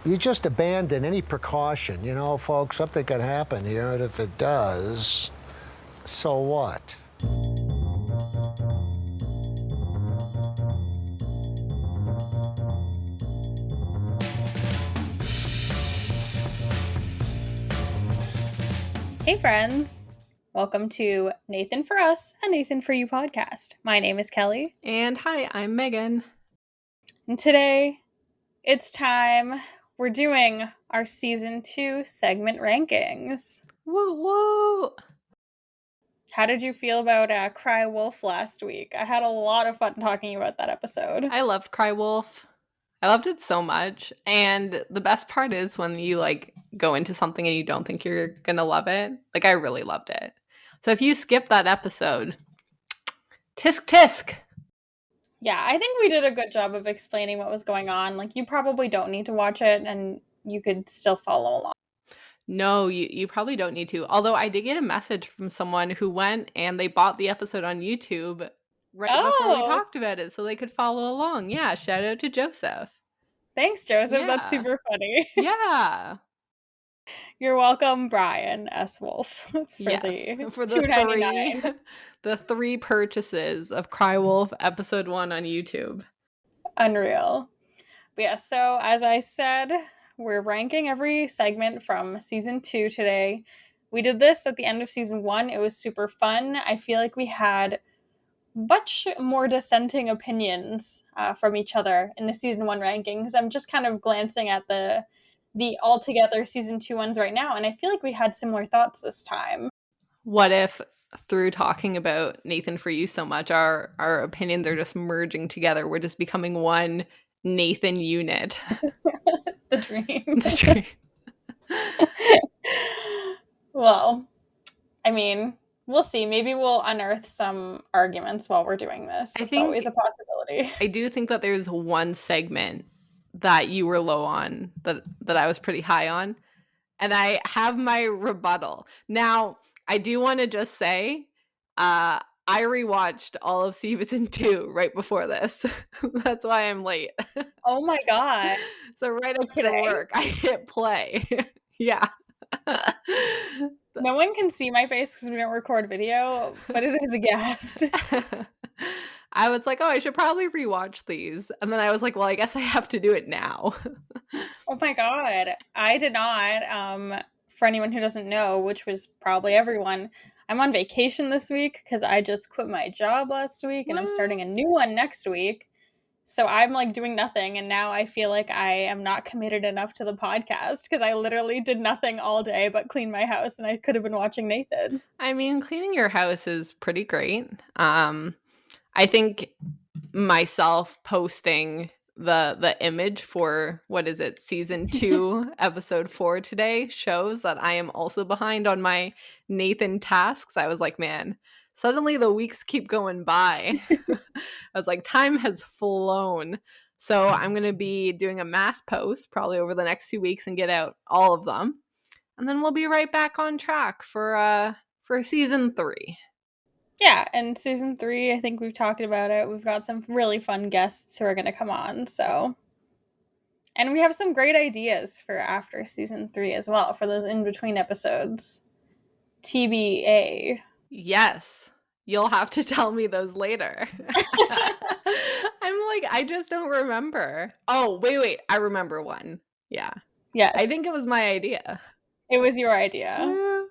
you just abandon any precaution. You know, folks, something could happen here, and if it does, so what? Hey friends, welcome to Nathan for Us, a Nathan for You podcast. My name is Kelly. And hi, I'm Megan. And today, it's time. We're doing our season 2 segment rankings. Woo woo! How did you feel about Cry Wolf last week? I had a lot of fun talking about that episode. I loved Cry Wolf. I loved it so much. And the best part is when you go into something and you don't think you're gonna love it. I really loved it. So if you skip that episode, tisk tisk. Yeah, I think we did a good job of explaining what was going on. You probably don't need to watch it and you could still follow along. No, you probably don't need to. Although I did get a message from someone who went and they bought the episode on YouTube right before we talked about it so they could follow along. Yeah, shout out to Joseph. Thanks, Joseph. Yeah. That's super funny. Yeah. You're welcome, Brian S. Wolf, for the $2.99. The 3 purchases of Cry Wolf episode 1 on YouTube. Unreal. But yeah, so as I said, we're ranking every segment from season 2 today. We did this at the end of season 1. It was super fun. I feel like we had much more dissenting opinions from each other in the season 1 rankings. I'm just kind of glancing at the altogether season 2 ones right now, and I feel like we had similar thoughts this time. What if through talking about Nathan for You so much, our opinions are just merging together? We're just becoming one Nathan unit. The dream. The dream. Well, I mean, we'll see. Maybe we'll unearth some arguments while we're doing this. It's always a possibility. I do think that there's one segment that you were low on that I was pretty high on. And I have my rebuttal. Now, I do want to just say, I rewatched all of season 2 right before this. That's why I'm late. Oh my god. So right after work, I hit play. Yeah. No one can see my face because we don't record video, but it is a guest. I was like, oh, I should probably rewatch these. And then I was like, well, I guess I have to do it now. Oh my god. I did not. For anyone who doesn't know, which was probably everyone, I'm on vacation this week because I just quit my job last week and I'm starting a new one next week. So I'm doing nothing, and now I feel like I am not committed enough to the podcast because I literally did nothing all day but clean my house, and I could have been watching Nathan. I mean, cleaning your house is pretty great. I think myself posting the image for, what is it, season 2, episode 4 today shows that I am also behind on my Nathan tasks. I was like, man, suddenly the weeks keep going by. I was like, time has flown. So I'm going to be doing a mass post probably over the next 2 weeks and get out all of them. And then we'll be right back on track for season 3. Yeah, and season 3, I think we've talked about it. We've got some really fun guests who are going to come on, so. And we have some great ideas for after season 3 as well, for those in-between episodes. TBA. Yes. You'll have to tell me those later. I'm like, I just don't remember. Oh, wait. I remember one. Yeah. Yes. I think it was my idea. It was your idea.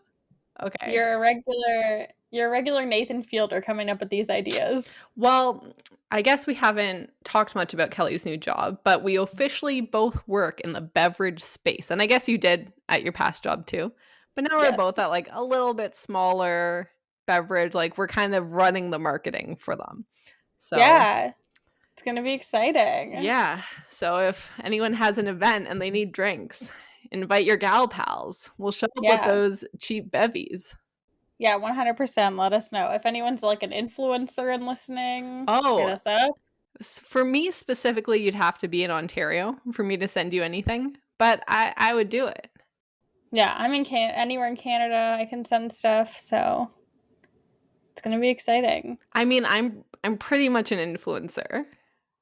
Okay. You're a regular Nathan Fielder coming up with these ideas. Well, I guess we haven't talked much about Kelly's new job, but we officially both work in the beverage space. And I guess you did at your past job too. But now we're both at a little bit smaller beverage. We're kind of running the marketing for them. So yeah, it's going to be exciting. Yeah. So if anyone has an event and they need drinks, invite your gal pals. We'll show up with those cheap bevies. Yeah, 100%. Let us know. If anyone's an influencer and listening, hit us up. For me specifically, you'd have to be in Ontario for me to send you anything, but I would do it. Yeah, I'm in anywhere in Canada. I can send stuff, so it's going to be exciting. I mean, I'm pretty much an influencer.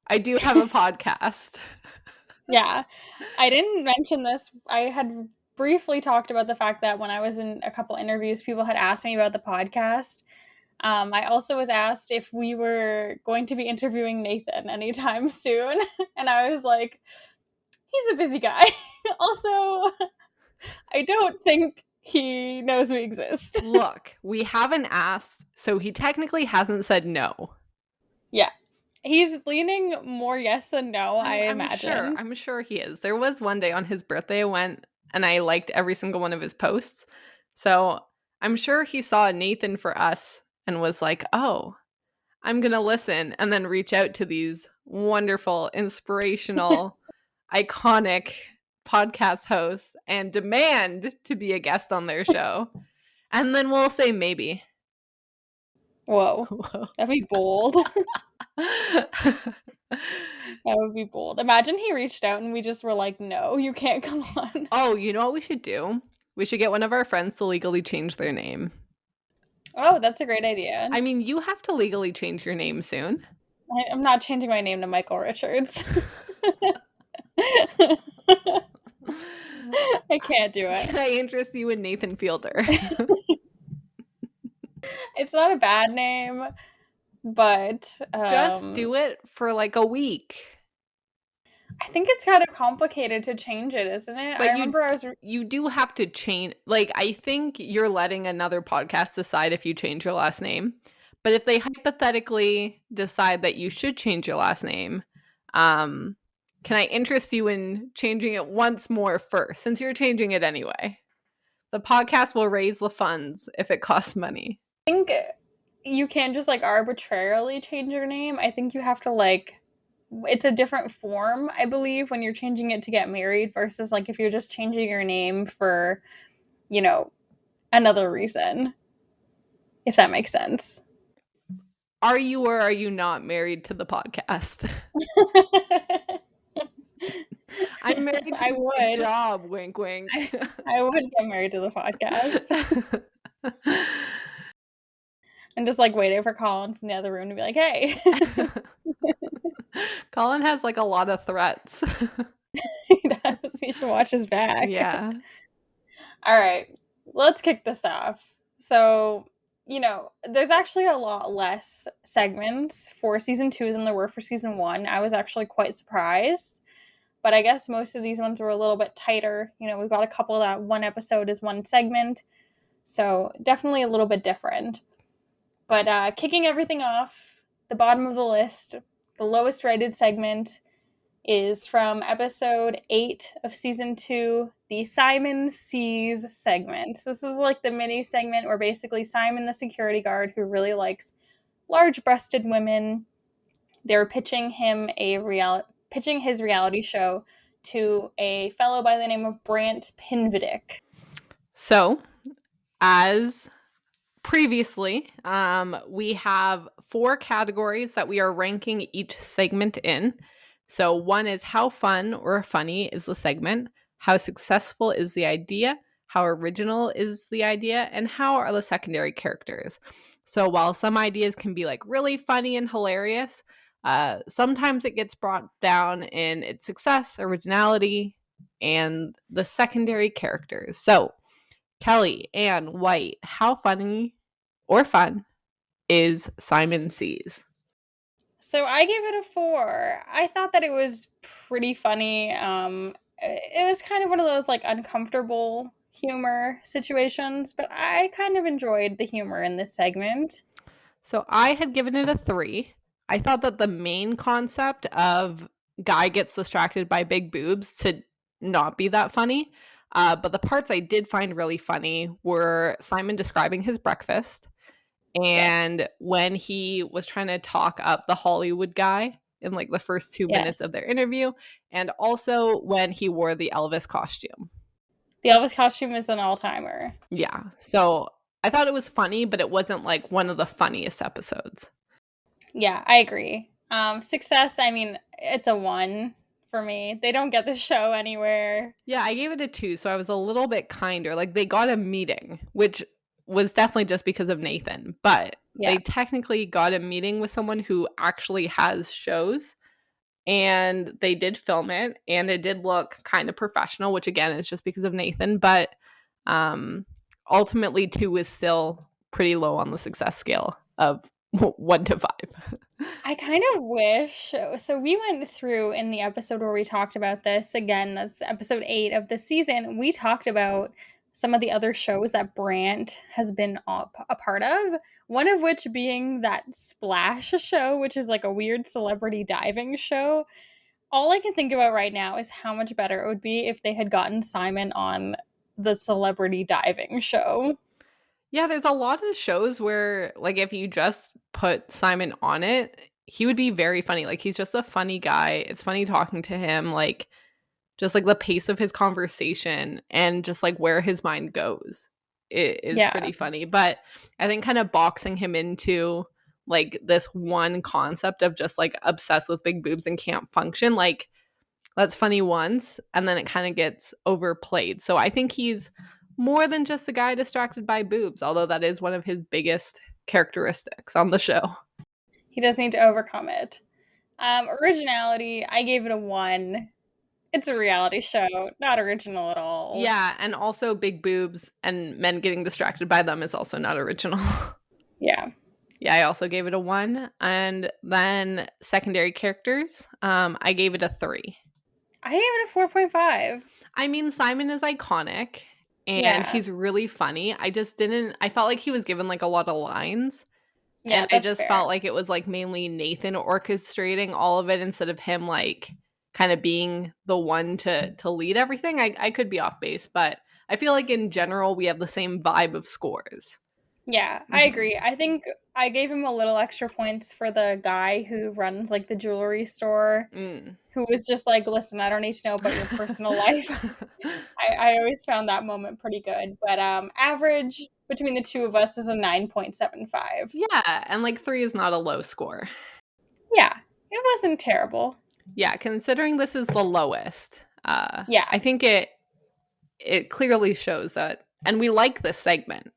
I do have a podcast. Yeah. I didn't mention this. I had briefly talked about the fact that when I was in a couple interviews, people had asked me about the podcast. I also was asked if we were going to be interviewing Nathan anytime soon. And I was like, he's a busy guy. Also, I don't think he knows we exist. Look, we haven't asked, so he technically hasn't said no. Yeah. He's leaning more yes than no, I imagine. I'm sure he is. There was one day on his birthday I went and I liked every single one of his posts. So I'm sure he saw Nathan for Us and was like, oh, I'm going to listen, and then reach out to these wonderful, inspirational, iconic podcast hosts and demand to be a guest on their show. And then we'll say maybe. Whoa. Whoa. That'd be bold. That would be bold. Imagine he reached out and we just were like, no, you can't come on. Oh, you know what we should do? We should get one of our friends to legally change their name. Oh, that's a great idea. I mean, you have to legally change your name soon. I'm not changing my name to Michael Richards. I can't do it. Can I interest you in Nathan Fielder? It's not a bad name, but just do it for like a week. I think it's kind of complicated to change it, isn't it? But I remember you do have to change. Like, I think you're letting another podcast decide if you change your last name. But if they hypothetically decide that you should change your last name, can I interest you in changing it once more first, since you're changing it anyway? The podcast will raise the funds if it costs money. I think you can't just like arbitrarily change your name. I think you have to like, it's a different form, I believe, when you're changing it to get married versus like if you're just changing your name for, you know, another reason, if that makes sense. Are you or are you not married to the podcast? I'm married to my job, wink, wink. I would get married to the podcast. I'm just like waiting for Colin from the other room to be like, hey. Colin has like a lot of threats. He does. You should watch his back. Yeah. All right. Let's kick this off. So, you know, there's actually a lot less segments for season 2 than there were for season 1. I was actually quite surprised. But I guess most of these ones were a little bit tighter. You know, we've got a couple that one episode is one segment. So definitely a little bit different. But kicking everything off, the bottom of the list, the lowest rated segment is from episode 8 of season 2, the Simon Sees segment. This is like the mini segment where basically Simon, the security guard who really likes large-breasted women, they're pitching his reality show to a fellow by the name of Brant Pinvidick. So, as previously, we have 4 categories that we are ranking each segment in. So 1 is how fun or funny is the segment, how successful is the idea, how original is the idea, and how are the secondary characters. So while some ideas can be like really funny and hilarious, sometimes it gets brought down in its success, originality, and the secondary characters. So Kelly and White, how funny or fun is Simon Sees? So I gave it a 4. I thought that it was pretty funny. It was kind of one of those like uncomfortable humor situations, but I kind of enjoyed the humor in this segment. So I had given it a 3. I thought that the main concept of guy gets distracted by big boobs to not be that funny. But the parts I did find really funny were Simon describing his breakfast, and when he was trying to talk up the Hollywood guy in like the first 2 minutes of their interview, and also when he wore the Elvis costume. The Elvis costume is an all-timer. Yeah. So I thought it was funny, but it wasn't like one of the funniest episodes. Yeah, I agree. Success, I mean, it's a 1 for me. They don't get the show anywhere. Yeah, I gave it a 2, so I was a little bit kinder. Like, they got a meeting, which was definitely just because of Nathan, but they technically got a meeting with someone who actually has shows, and they did film it, and it did look kind of professional, which again is just because of Nathan, but ultimately 2 is still pretty low on the success scale of 1 to 5. I kind of wish. So we went through in the episode where we talked about this. Again, that's episode 8 of the season. We talked about some of the other shows that Brant has been a part of. One of which being that Splash show, which is like a weird celebrity diving show. All I can think about right now is how much better it would be if they had gotten Simon on the celebrity diving show. Yeah, there's a lot of shows where, like, if you just put Simon on it, he would be very funny. Like, he's just a funny guy. It's funny talking to him, like, just like the pace of his conversation and just like where his mind goes is Yeah. pretty funny. But I think kind of boxing him into like this one concept of just like obsessed with big boobs and can't function, like, that's funny once, and then it kind of gets overplayed. So I think he's more than just a guy distracted by boobs, although that is one of his biggest characteristics on the show. He does need to overcome it. Originality, I gave it a 1. It's a reality show, not original at all. Yeah, and also big boobs and men getting distracted by them is also not original. Yeah. Yeah, I also gave it a 1. And then secondary characters, I gave it a 3. I gave it a 4.5. I mean, Simon is iconic and Yeah. he's really funny. I felt like he was given like a lot of lines. Yeah, And I that's just fair. felt like it was like mainly Nathan orchestrating all of it instead of him like kind of being the one to lead everything. I could be off base, but I feel like in general we have the same vibe of scores. Yeah, I agree. I think I gave him a little extra points for the guy who runs like the jewelry store, who was just like, listen, I don't need to know about your personal life. I always found that moment pretty good. But average between the two of us is a 9.75. Yeah, and like 3 is not a low score. Yeah, it wasn't terrible. Yeah, considering this is the lowest, Yeah. I think it clearly shows that, and we like this segment.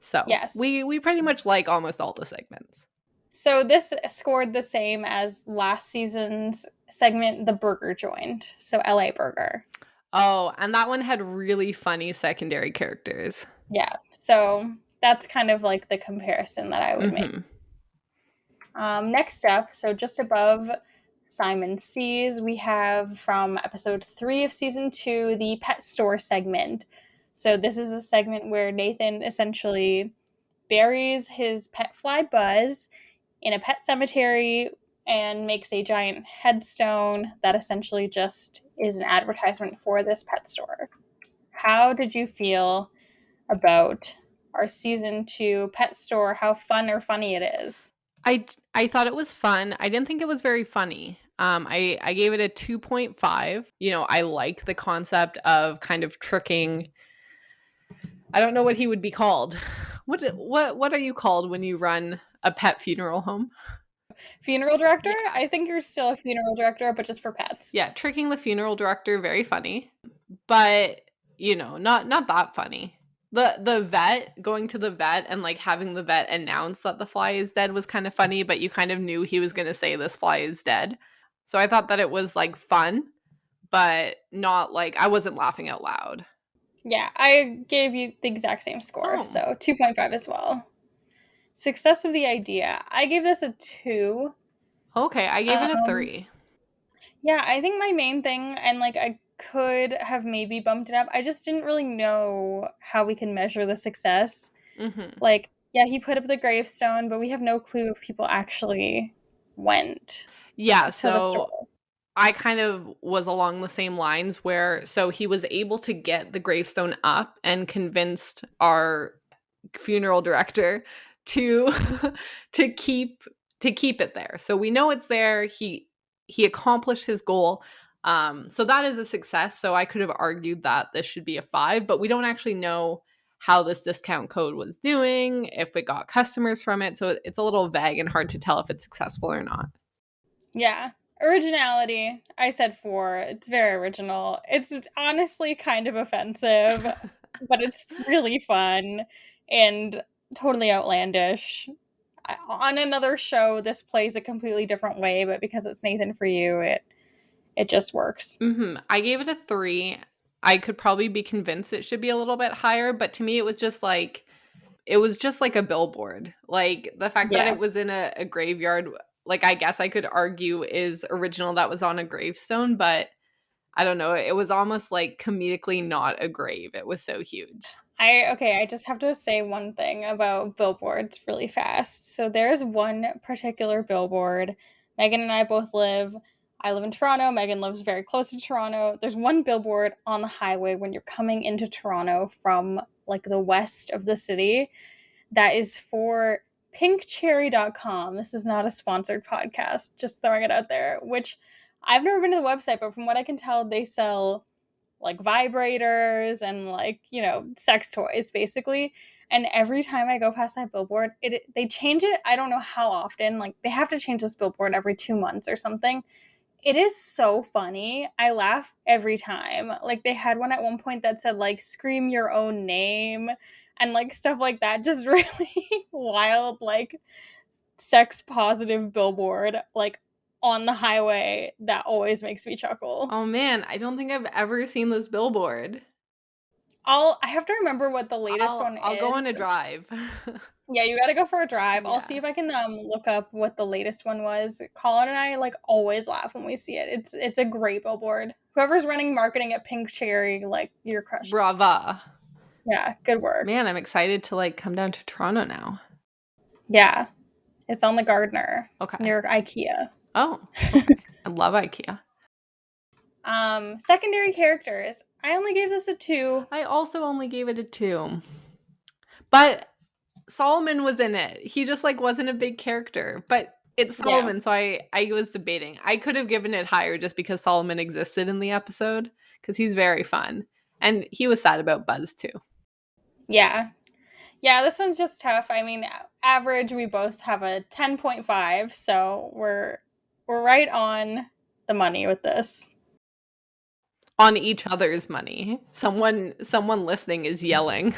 So Yes. we pretty much like almost all the segments. So this scored the same as last season's segment, The Burger Joint. So LA Burger. Oh, and that one had really funny secondary characters. Yeah. So that's kind of like the comparison that I would make. Next up, so just above Simon Sees, we have from episode 3 of season 2, the pet store segment. So this is the segment where Nathan essentially buries his pet fly Buzz in a pet cemetery and makes a giant headstone that essentially just is an advertisement for this pet store. How did you feel about our season 2 pet store, how fun or funny it is? I thought it was fun. I didn't think it was very funny. I gave it a 2.5. You know, I like the concept of kind of tricking. I don't know what he would be called. What are you called when you run a pet funeral home? Funeral director? Yeah. I think you're still a funeral director, but just for pets. Yeah, tricking the funeral director, very funny. But, you know, not that funny. The vet, going to the vet and like having the vet announce that the fly is dead was kind of funny, but you kind of knew he was going to say this fly is dead. So I thought that it was like fun, but not like, I wasn't laughing out loud. Yeah, I gave you the exact same score, so 2.5 as well. Success of the idea. I gave this a 2. Okay, I gave it a 3. Yeah, I think my main thing, and like I could have maybe bumped it up, I just didn't really know how we can measure the success. Like, yeah, he put up the gravestone, but we have no clue if people actually went to the store. I kind of was along the same lines where, so he was able to get the gravestone up and convinced our funeral director to keep it there. So we know it's there. He accomplished his goal. So that is a success. So I could have argued that this should be a 5, but we don't actually know how this discount code was doing, if it got customers from it. So it's a little vague and hard to tell if it's successful or not. Yeah. Originality, I said 4. It's very original. It's honestly kind of offensive, but it's really fun and totally outlandish. On another show, this plays a completely different way, but because it's Nathan For You, it just works. I gave it a 3. I could probably be convinced it should be a little bit higher, but to me it was just like a billboard. Like the fact that Yeah. it was in a graveyard, like I guess I could argue is original that was on a gravestone, but I don't know, it was almost like comedically not a grave. It was so huge. I just have to say one thing about billboards really fast. So there's one particular billboard. Megan and I both live. I live in Toronto. Megan lives very close to Toronto. There's one billboard on the highway when you're coming into Toronto from like the west of the city that is for pinkcherry.com. This is not a sponsored podcast, just throwing it out there, which I've never been to the website, but from what I can tell, they sell like vibrators and like, sex toys basically. And every time I go past that billboard, they change it. I don't know how often. Like they have to change this billboard every 2 months or something. It is so funny. I laugh every time. Like they had one at one point that said like scream your own name and like stuff like that. Just really wild, like sex positive billboard like on the highway that always makes me chuckle. Oh man, I don't think I've ever seen this billboard. I have to remember what the latest one I'll go on is. a drive. Yeah, you gotta go for a drive. I'll see Yeah. if I can look up what the latest one was. Colin and I like always laugh when we see it. It's a great billboard. Whoever's running marketing at Pink Cherry, like you're crushing. Brava. Yeah, good work. Man, I'm excited to like come down to Toronto now. Yeah, it's on the Gardner Okay. near IKEA. Oh, okay. I love IKEA. Secondary characters. I only gave this a 2. I also only gave it a 2. But Solomon was in it. He just like wasn't a big character. But it's Solomon, Yeah. so I was debating. I could have given it higher just because Solomon existed in the episode, because he's very fun. And he was sad about Buzz too. Yeah. Yeah, this one's just tough. I mean, average, we both have a 10.5, so we're right on the money with this. On each other's money. Someone listening is yelling.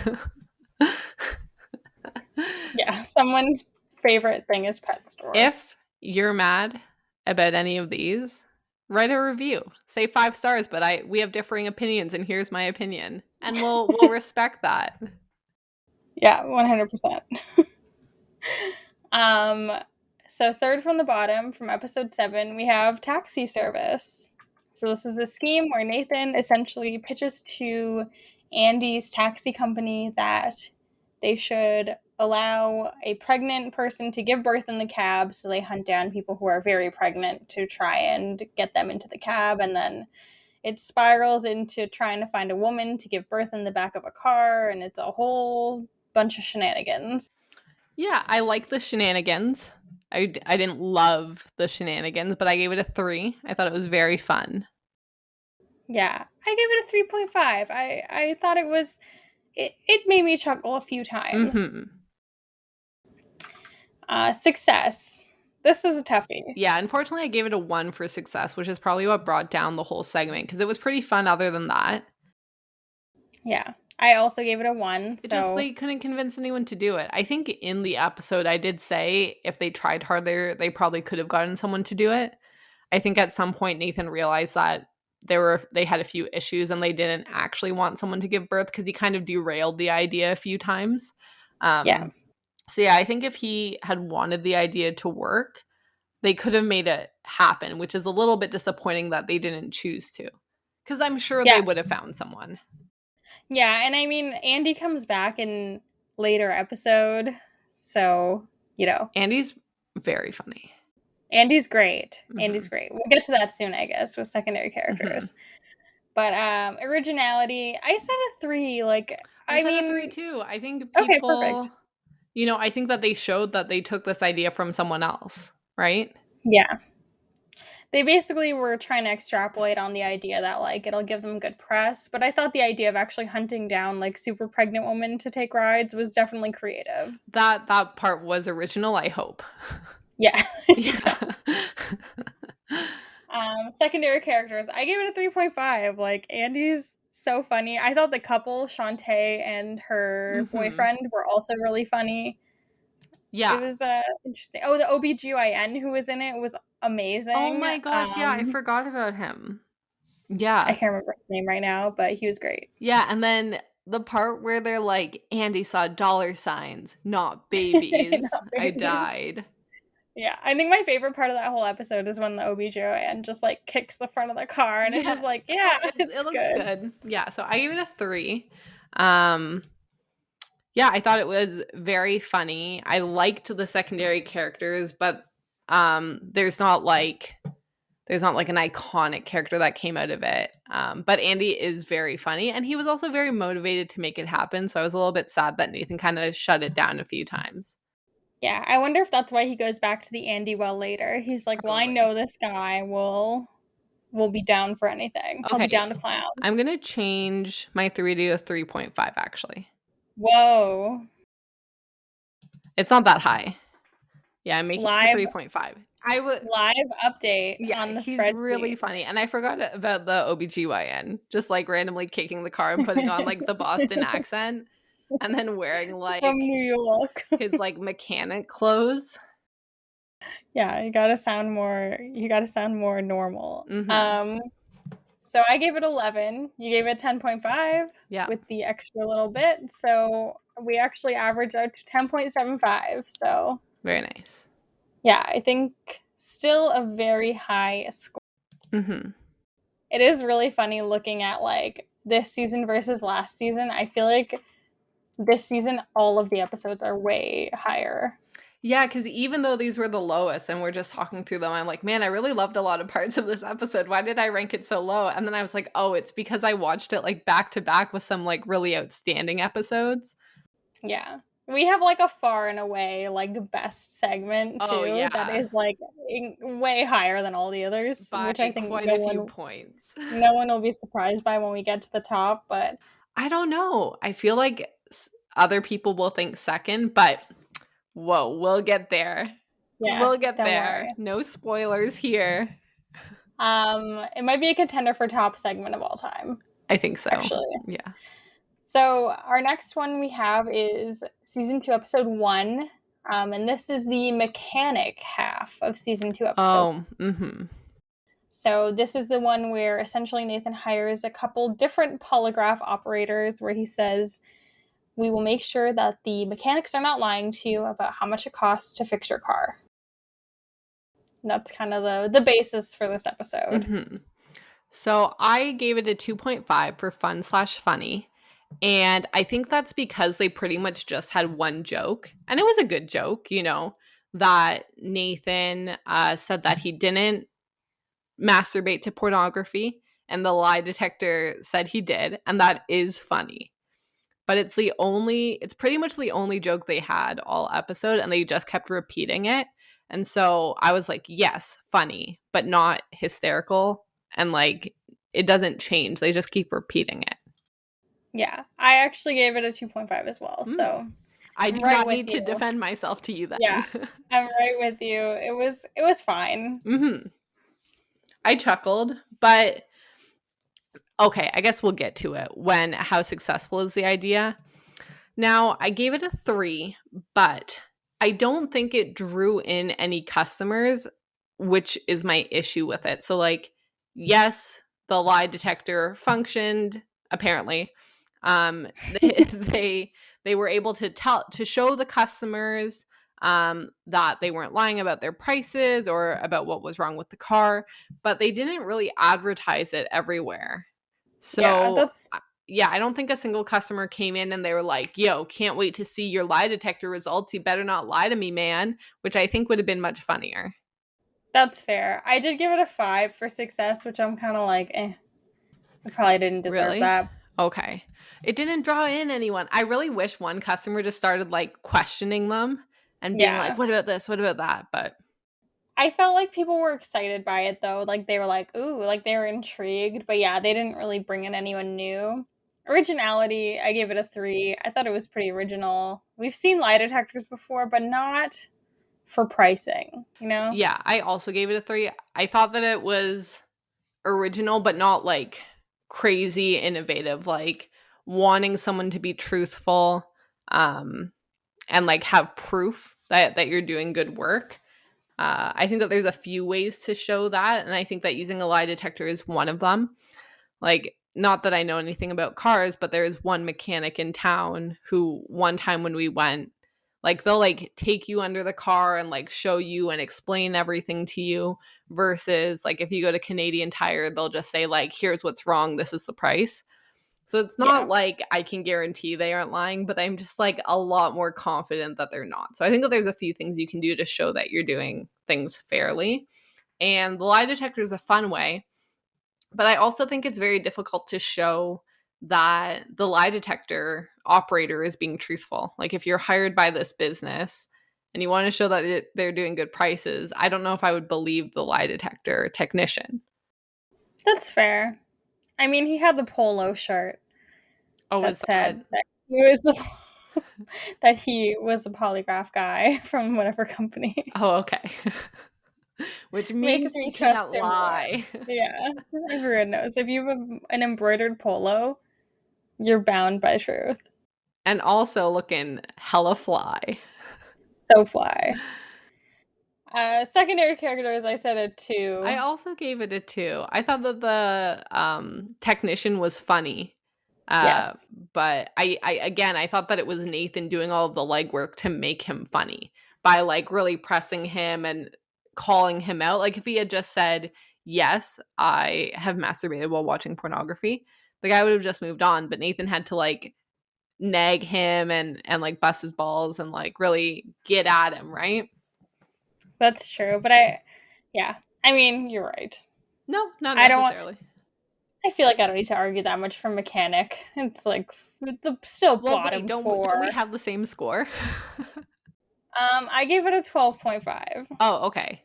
Yeah, someone's favorite thing is pet store. If you're mad about any of these, write a review. Say 5 stars, but we have differing opinions, and here's my opinion, and we'll respect that. Yeah, 100%. So third from the bottom, from episode 7, we have taxi service. So this is a scheme where Nathan essentially pitches to Andy's taxi company that they should allow a pregnant person to give birth in the cab. So they hunt down people who are very pregnant to try and get them into the cab. And then it spirals into trying to find a woman to give birth in the back of a car. And it's a whole bunch of shenanigans. Yeah, I like the shenanigans. I didn't love the shenanigans, but I gave it a 3. I thought it was very fun. Yeah, I gave it a 3.5. I thought it made me chuckle a few times. Mm-hmm. Success. This is a toughie. Yeah, unfortunately, I gave it a 1 for success, which is probably what brought down the whole segment, because it was pretty fun other than that. Yeah, I also gave it a 1. They couldn't convince anyone to do it. I think in the episode, I did say if they tried harder, they probably could have gotten someone to do it. I think at some point, Nathan realized that they had a few issues and they didn't actually want someone to give birth, because he kind of derailed the idea a few times. Yeah. So yeah, I think if he had wanted the idea to work, they could have made it happen, which is a little bit disappointing that they didn't choose to, because I'm sure they would have found someone. Yeah, and I mean, Andy comes back in later episode, so, Andy's very funny. Andy's great. Mm-hmm. Andy's great. We'll get to that soon, I guess, with secondary characters. Mm-hmm. But originality, I said a 3. Like, I mean, a 3 too. I think people, okay, perfect. I think that they showed that they took this idea from someone else, right? Yeah. They basically were trying to extrapolate on the idea that, like, it'll give them good press. But I thought the idea of actually hunting down, like, super pregnant women to take rides was definitely creative. That part was original, I hope. Yeah. Yeah. Secondary characters. I gave it a 3.5. Like, Andy's so funny. I thought the couple, Shantae and her boyfriend, were also really funny. It Yeah. was interesting. Oh, the OBGYN who was in it was amazing. Oh my gosh, yeah, I forgot about him. Yeah. I can't remember his name right now, but he was great. Yeah, and then the part where they're like, Andy saw dollar signs, not babies. Not I babies. died. Yeah, I think my favorite part of that whole episode is when the OBGYN just like kicks the front of the car and it's just like, yeah, It it's looks good. good. Yeah, so I gave it a 3. Yeah, I thought it was very funny. I liked the secondary characters, but there's not like an iconic character that came out of it. But Andy is very funny, and he was also very motivated to make it happen. So I was a little bit sad that Nathan kind of shut it down a few times. Yeah, I wonder if that's why he goes back to the Andy well later. He's like, well, I Probably. know this guy will be down for anything. He'll be Okay, down to clown. I'm gonna change my 3 to a 3.5. Actually, Whoa. it's not that high. Yeah, I'm making it Live 3.5. I would. live update Yeah, on the he's really spreadsheet. funny. And I forgot about the OBGYN, just like randomly kicking the car and putting on like the Boston accent and then wearing like From New York. his like mechanic clothes. Yeah, you gotta sound more normal. Mhm. So I gave it 11. You gave it 10.5 Yeah, with the extra little bit. So we actually averaged out to 10.75. So very nice. yeah, I think still a very high score. Mhm. It is really funny looking at like this season versus last season. I feel like this season all of the episodes are way higher. Yeah, because even though these were the lowest and we're just talking through them, I'm like, man, I really loved a lot of parts of this episode. Why did I rank it so low? And then I was like, oh, it's because I watched it like back to back with some like really outstanding episodes. Yeah. We have like a far and away like best segment too Oh, yeah. that is like way higher than all the others, By which I think quite a few points. no one will be surprised by when we get to the top, but I don't know. I feel like other people will think second, but whoa, we'll get there. yeah, We'll get don't there. worry. No spoilers here. It might be a contender for top segment of all time, I think so. actually. Yeah. So our next one we have is season 2, episode 1. And this is the mechanic half of season 2, episode. Oh, mm-hmm. So this is the one where essentially Nathan hires a couple different polygraph operators where he says, we will make sure that the mechanics are not lying to you about how much it costs to fix your car. And that's kind of the basis for this episode. Mm-hmm. So I gave it a 2.5 for fun/funny. And I think that's because they pretty much just had one joke. And it was a good joke, that Nathan said that he didn't masturbate to pornography. And the lie detector said he did. And that is funny. But it's pretty much the only joke they had all episode. And they just kept repeating it. And so I was like, yes, funny, but not hysterical. And like, it doesn't change. They just keep repeating it. Yeah, I actually gave it a 2.5 as well. So I I'm do right not with need you. to defend myself to you then. Yeah, I'm right with you. It was fine. Mm-hmm. I chuckled, but okay, I guess we'll get to it. How successful is the idea? Now, I gave it a 3, but I don't think it drew in any customers, which is my issue with it. So, like, yes, the lie detector functioned, apparently. They were able to show the customers that they weren't lying about their prices or about what was wrong with the car, but they didn't really advertise it everywhere. So yeah, I don't think a single customer came in and they were like, yo, can't wait to see your lie detector results. You better not lie to me, man, which I think would have been much funnier. That's fair. I did give it a 5 for success, which I'm kind of like, I probably didn't deserve that. Okay. It didn't draw in anyone. I really wish one customer just started like questioning them and being like, what about this? What about that? But I felt like people were excited by it though. Like they were like, ooh, like they were intrigued. But yeah, they didn't really bring in anyone new. Originality, I gave it a 3. I thought it was pretty original. We've seen lie detectors before, but not for pricing, Yeah, I also gave it a 3. I thought that it was original, but not like crazy innovative, like wanting someone to be truthful and like have proof that you're doing good work. I think that there's a few ways to show that, and I think that using a lie detector is one of them. Like, not that I know anything about cars, but there is one mechanic in town who one time when we went, like, they'll like take you under the car and like show you and explain everything to you, versus like if you go to Canadian Tire, they'll just say like, here's what's wrong, this is the price. So it's not like I can guarantee they aren't lying, but I'm just like a lot more confident that they're not. So I think that there's a few things you can do to show that you're doing things fairly. And the lie detector is a fun way. But I also think it's very difficult to show that the lie detector operator is being truthful. Like, if you're hired by this business and you want to show that they're doing good prices, I don't know if I would believe the lie detector technician. That's fair. I mean, he had the polo shirt Oh, that is said that? that he was the polygraph guy from whatever company. Oh, okay. Which Makes means me he trust can't him more. lie. Yeah, everyone knows. If you have an embroidered polo, you're bound by truth. And also looking hella fly. So fly. Secondary characters, I said a 2. I also gave it a 2. I thought that the technician was funny. Yes. But I thought that it was Nathan doing all of the legwork to make him funny by like really pressing him and calling him out. Like, if he had just said, yes, I have masturbated while watching pornography, the guy would have just moved on. But Nathan had to like nag him and like bust his balls and like really get at him, right? That's true. But yeah. I mean, you're right. No, not I don't want, necessarily. I feel like I don't need to argue that much for mechanic. It's like the still Well, wait, bottom don't we 4. have the same score? I gave it a 12.5. Oh, okay.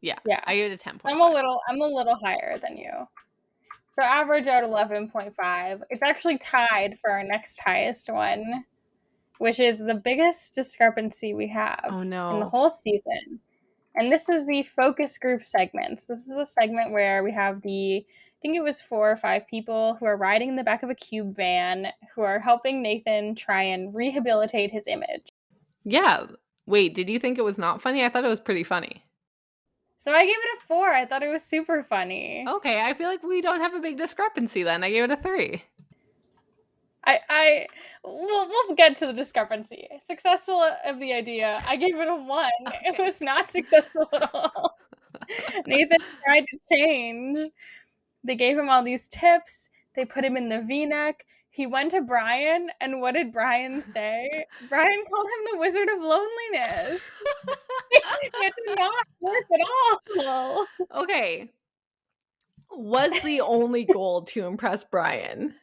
Yeah. Yeah. I gave it a 10.5. I'm a little higher than you. So average out 11.5. It's actually tied for our next highest one, which is the biggest discrepancy we have Oh in the no. whole season. And this is the focus group segments. This is a segment where we have I think it was 4 or 5 people who are riding in the back of a cube van who are helping Nathan try and rehabilitate his image. Yeah. Wait, did you think it was not funny? I thought it was pretty funny. So I gave it a 4. I thought it was super funny. Okay, I feel like we don't have a big discrepancy then. I gave it a 3. We'll get to the discrepancy. Successful of the idea. I gave it a 1. Okay. It was not successful at all. Nathan tried to change. They gave him all these tips. They put him in the V-neck. He went to Brian, and what did Brian say? Brian called him the Wizard of Loneliness. It did not work at all. Okay. Was the only goal to impress Brian?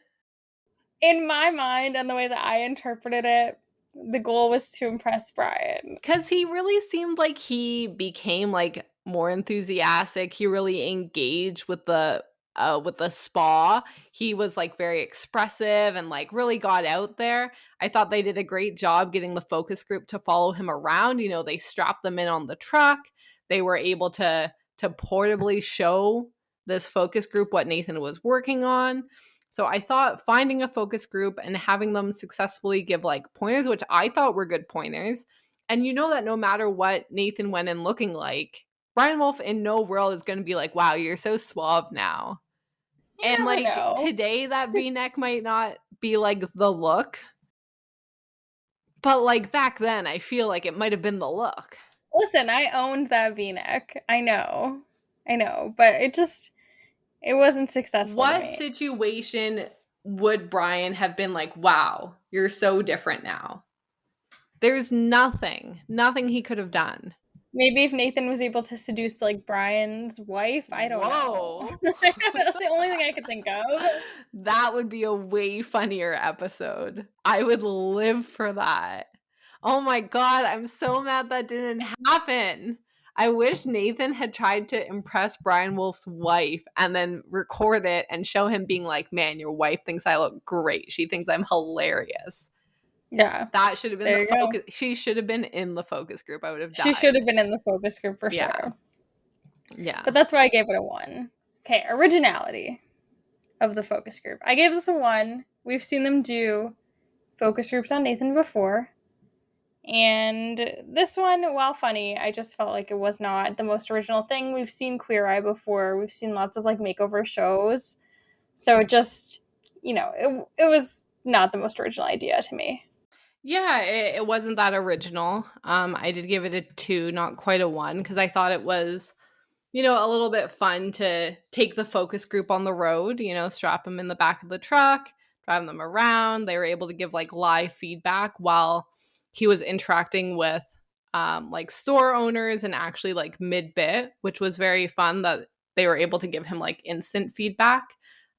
In my mind, and the way that I interpreted it, the goal was to impress Brian. Because he really seemed like he became like more enthusiastic. He really engaged with the spa. He was like very expressive and like really got out there. I thought they did a great job getting the focus group to follow him around. You know, they strapped them in on the truck. They were able to portably show this focus group what Nathan was working on. So I thought finding a focus group and having them successfully give like pointers, which I thought were good pointers. And you know that no matter what Nathan went in looking like, Brian Wolf in no world is going to be like, wow, you're so suave now. You And never like know. today, that V-neck might not be like the look. But like back then, I feel like it might have been the look. Listen, I owned that V-neck. I know. But it wasn't successful to What me. situation would Brian have been like, wow, you're so different now? There's nothing he could have done. Maybe if Nathan was able to seduce like Brian's wife, I don't know. That's the only thing I could think of. That would be a way funnier episode. I would live for that. Oh my god, I'm so mad that didn't happen. I wish Nathan had tried to impress Brian Wolf's wife and then record it and show him being like, man, your wife thinks I look great. She thinks I'm hilarious. Yeah. That should have been There the you focus. go. She should have been in the focus group. I would have died. She should have been in the focus group for Yeah. sure. Yeah. But that's why I gave it a 1. Okay, originality of the focus group. I gave this a 1. We've seen them do focus groups on Nathan before. And this one, while funny, I just felt like it was not the most original thing. We've seen Queer Eye before. We've seen lots of like makeover shows. So it just, it was not the most original idea to me. Yeah, it wasn't that original. I did give it a 2, not quite a 1, because I thought it was, a little bit fun to take the focus group on the road, strap them in the back of the truck, drive them around. They were able to give like live feedback while he was interacting with like store owners and actually like mid-bit, which was very fun that they were able to give him like instant feedback.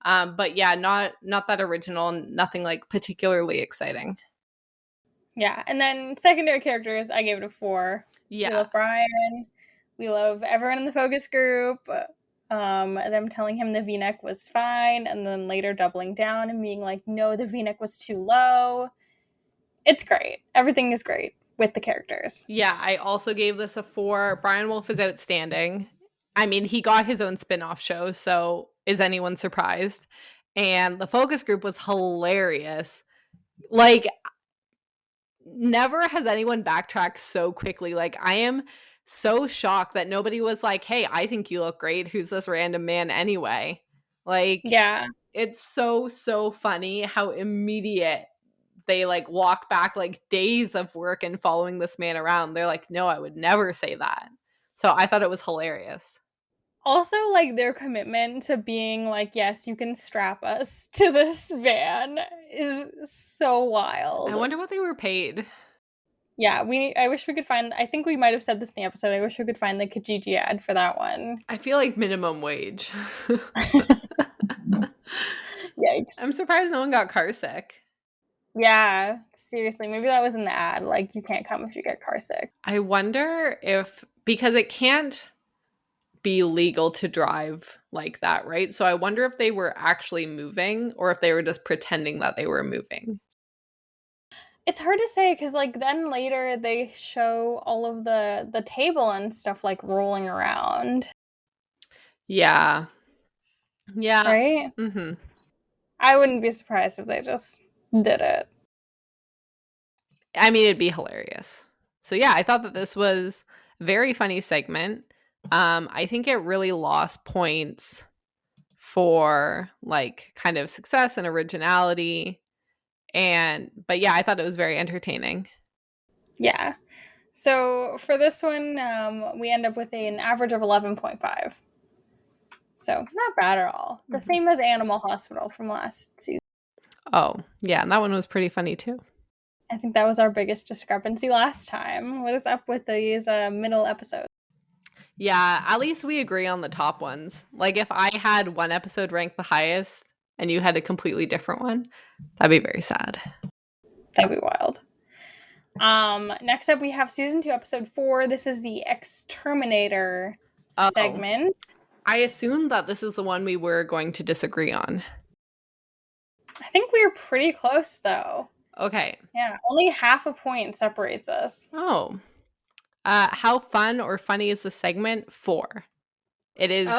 But yeah, not that original, nothing like particularly exciting. Yeah. And then secondary characters, I gave it a 4. We Yeah. love Brian. We love everyone in the focus group. Them telling him the V-neck was fine, and then later doubling down and being like, no, the V-neck was too low. It's great. Everything is great with the characters. Yeah, I also gave this a 4. Brian Wolf is outstanding. I mean, he got his own spin-off show, so is anyone surprised? And the focus group was hilarious. Like, never has anyone backtracked so quickly. Like, I am so shocked that nobody was like, hey, I think you look great. Who's this random man anyway? Like, Yeah. it's so funny how immediate they like walk back like days of work and following this man around. They're like, no, I would never say that. So I thought it was hilarious. Also, like, their commitment to being like, yes, you can strap us to this van is so I wild. wonder what they were paid. Yeah, I wish we could find, I think we might have said this in the episode. I wish we could find the Kijiji ad for that one. I feel like minimum wage. Yikes. I'm surprised no one got car sick. Yeah, seriously, maybe that was in the ad. Like, you can't come if you get car sick. I wonder if, because it can't be legal to drive like that, right? So I wonder if they were actually moving or if they were just pretending that they were moving. It's hard to say because, like, then later they show all of the table and stuff like rolling around, Yeah. Yeah. right? Mm-hmm. I wouldn't be surprised if they just did it. I mean, it'd be hilarious. So yeah, I thought that this was a very funny segment. I think it really lost points for like kind of success and originality. But yeah, I thought it was very entertaining. Yeah. So for this one, we end up with an average of 11.5. So not bad at all. The same as Animal Hospital from last season. Oh, yeah, and that one was pretty funny too. I think that was our biggest discrepancy last time. What is up with these middle episodes? Yeah, at least we agree on the top ones. Like if I had one episode ranked the highest and you had a completely different one, that'd be very sad. That'd be wild. Next up we have season 2, episode 4. This is the Exterminator segment. I assumed that this is the one we were going to disagree on. I think we were pretty close though. Okay. Yeah, only half a point separates us. Oh. How fun or funny is the segment? 4. It is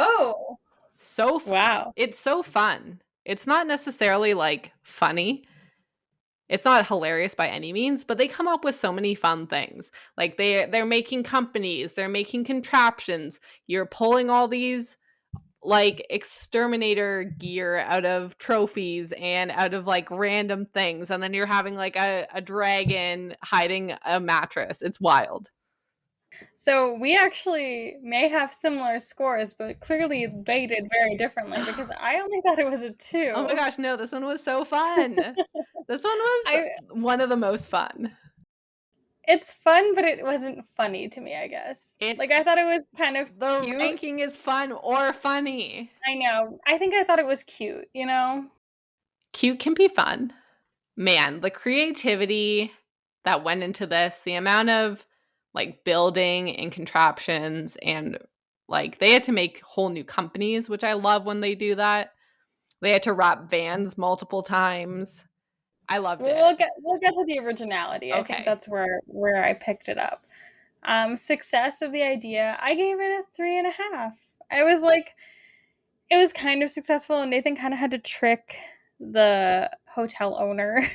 so fun. Wow. It's so fun. It's not necessarily like funny. It's not hilarious by any means, but they come up with so many fun things. Like they're making companies, they're making contraptions. You're pulling all these like exterminator gear out of trophies and out of like random things, and then you're having like a dragon hiding a mattress. It's wild. So we actually may have similar scores, but clearly they did very differently because I only thought it was a 2. Oh my gosh, no, this one was so fun. This one was one of the most fun. It's fun, but it wasn't funny to me, I guess. Like, I thought it was kind of the cute. ranking is fun or funny. I know. I think I thought it was cute, you know? Cute can be fun. Man, the creativity that went into this, the amount of like building and contraptions, and like they had to make whole new companies, which I love when they do that. They had to wrap vans multiple times. I loved it. We'll get to the originality. Okay. I think that's where I picked it up. Success of the idea, I gave it a 3.5. I was like, it was kind of successful, and Nathan kind of had to trick the hotel owner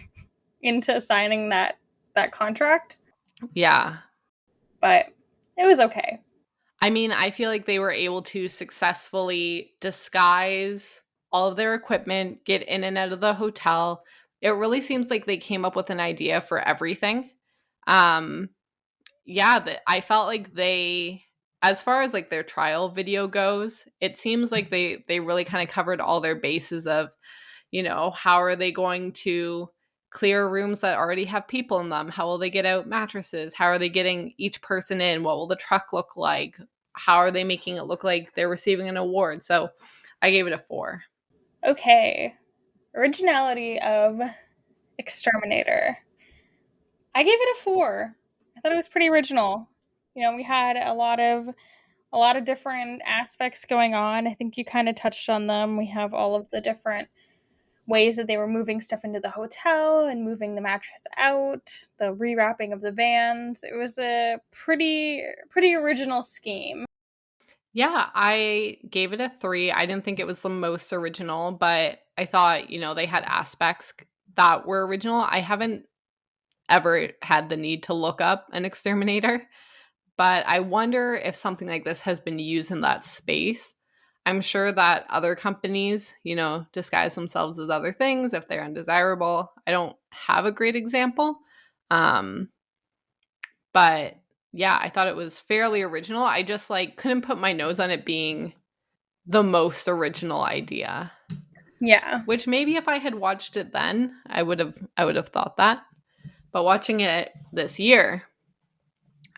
into signing that contract. Yeah. but it was okay. I mean, I feel like they were able to successfully disguise all of their equipment, get in and out of the hotel. It really seems like they came up with an idea for everything. Um, I felt like they, as far as like their trial video goes, it seems like they really kind of covered all their bases of, how are they going to clear rooms that already have people in them? How will they get out mattresses? How are they getting each person in? What will the truck look like? How are they making it look like they're receiving an award? So I gave it a 4. Okay. Originality of Exterminator. I gave it a 4. I thought it was pretty original. We had a lot of different aspects going on. I think you kind of touched on them. We have all of the different ways that they were moving stuff into the hotel and moving the mattress out, the rewrapping of the vans. It was a pretty original scheme. Yeah, I gave it a 3. I didn't think it was the most original, but I thought, they had aspects that were original. I haven't ever had the need to look up an exterminator, but I wonder if something like this has been used in that space. I'm sure that other companies, disguise themselves as other things if they're undesirable. I don't have a great example. Um, but yeah, I thought it was fairly original. I just couldn't put my nose on it being the most original idea. Yeah. Which maybe if I had watched it then, I would have thought that. But watching it this year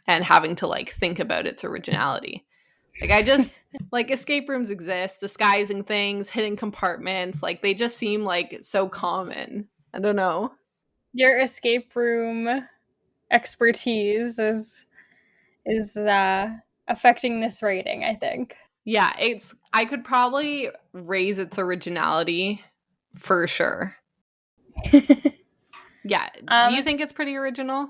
and having to think about its originality. I just escape rooms exist, disguising things, hidden compartments, they just seem so common. I don't know. Your escape room expertise is affecting this rating, I think. Yeah, I could probably raise its originality for sure. Yeah. Do you think it's pretty original?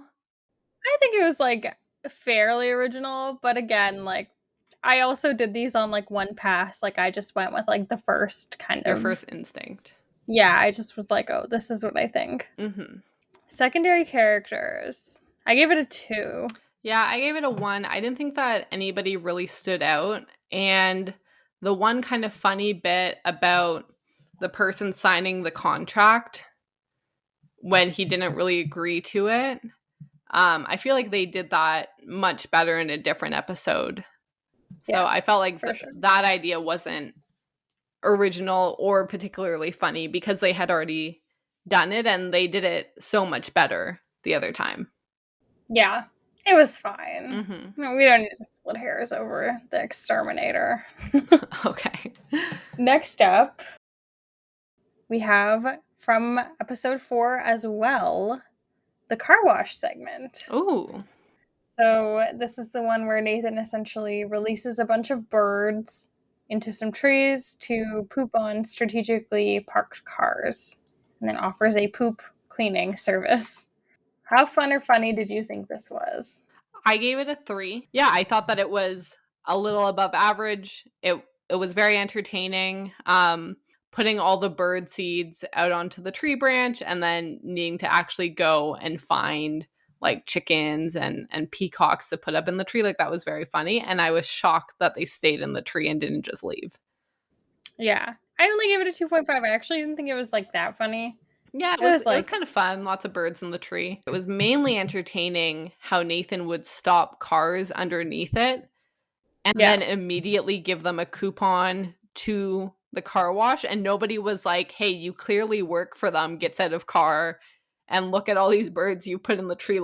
I think it was fairly original, but again, I also did these on one pass. I just went with the first kind Your of. first instinct. Yeah, I just was like, oh, this is what I think. Mm-hmm. Secondary characters. I gave it a 2. Yeah, I gave it a 1. I didn't think that anybody really stood out. And the one kind of funny bit about the person signing the contract when he didn't really agree to it, I feel like they did that much better in a different episode. So Yeah, I felt like for sure. that idea wasn't original or particularly funny because they had already done it and they did it so much better the other time. Yeah, it was fine. Mm-hmm. No, we don't need to split hairs over the exterminator. Okay. Next up, we have from episode 4 as well, the car wash segment. Ooh. So this is the one where Nathan essentially releases a bunch of birds into some trees to poop on strategically parked cars, and then offers a poop cleaning service. How fun or funny did you think this was? I gave it a 3. Yeah, I thought that it was a little above average. It was very entertaining. Putting all the bird seeds out onto the tree branch and then needing to actually go and find chickens and peacocks to put up in the tree, that was very funny. And I was shocked that they stayed in the tree and didn't just leave. Yeah. I only gave it a 2.5. I actually didn't think it was that funny. Yeah, it was kind of fun. Lots of birds in the tree. It was mainly entertaining how Nathan would stop cars underneath it and then immediately give them a coupon to the car wash. And nobody was like, hey, you clearly work for them, gets out of car and look at all these birds you put in the tree.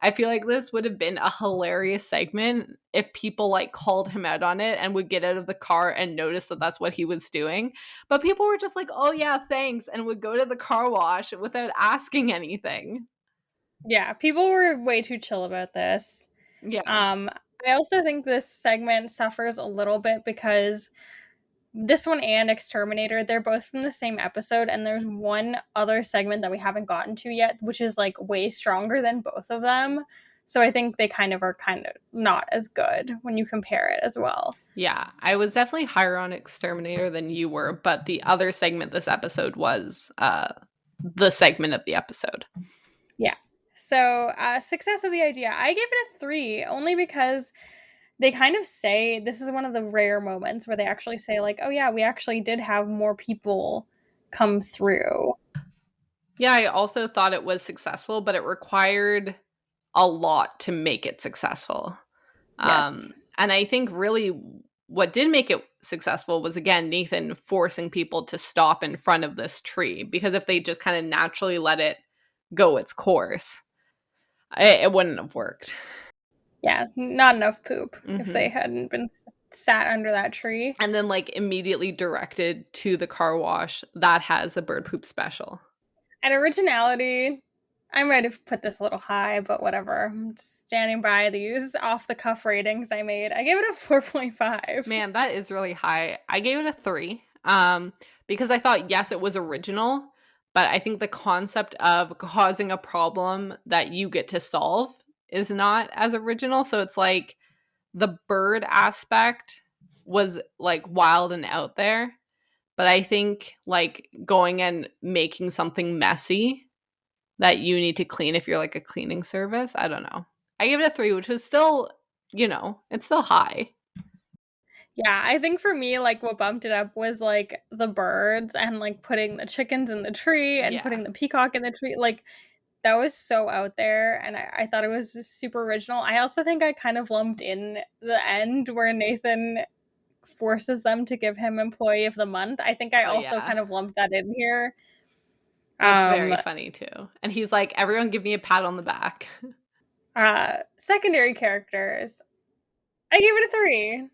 I feel like this would have been a hilarious segment if people called him out on it and would get out of the car and notice that that's what he was doing. But people were just like, oh yeah, thanks, and would go to the car wash without asking anything. Yeah, people were way too chill about this. Yeah. I also think this segment suffers a little bit because this one and Exterminator, they're both from the same episode, and there's one other segment that we haven't gotten to yet, which is way stronger than both of them. So I think they are not as good when you compare it as well. Yeah, I was definitely higher on Exterminator than you were, but the other segment this episode was the segment of the episode. Yeah. So, success of the idea. I gave it a 3 only because they kind of say this is one of the rare moments where they actually say, like, oh, yeah, we actually did have more people come through. Yeah, I also thought it was successful, but it required a lot to make it successful. Yes. And I think really what did make it successful was, again, Nathan forcing people to stop in front of this tree, because if they just kind of naturally let it go its course, it wouldn't have worked. Yeah, not enough poop if Mm-hmm. they hadn't been sat under that tree. And then like immediately directed to the car wash that has a bird poop special. And originality, I might have put this a little high, but whatever. I'm just standing by these off the cuff ratings I made. I gave it a 4.5. Man, that is really high. I gave it a 3. Because I thought, yes, it was original, but I think the concept of causing a problem that you get to solve is not as original. So it's like the bird aspect was like wild and out there, but I think like going and making something messy that you need to clean if you're like a cleaning service, I don't know. I gave it a 3, which was still, it's still high. Yeah, I think for me, like, what bumped it up was, like, the birds and, like, putting the chickens in the tree and Yeah. putting the peacock in the tree. Like, that was so out there, and I thought it was just super original. I also think I kind of lumped in the end where Nathan forces them to give him Employee of the Month. I think I Oh, also yeah. kind of lumped that in here. That's Um, very funny too. And he's like, everyone give me a pat on the back. Secondary characters, I gave it a 3.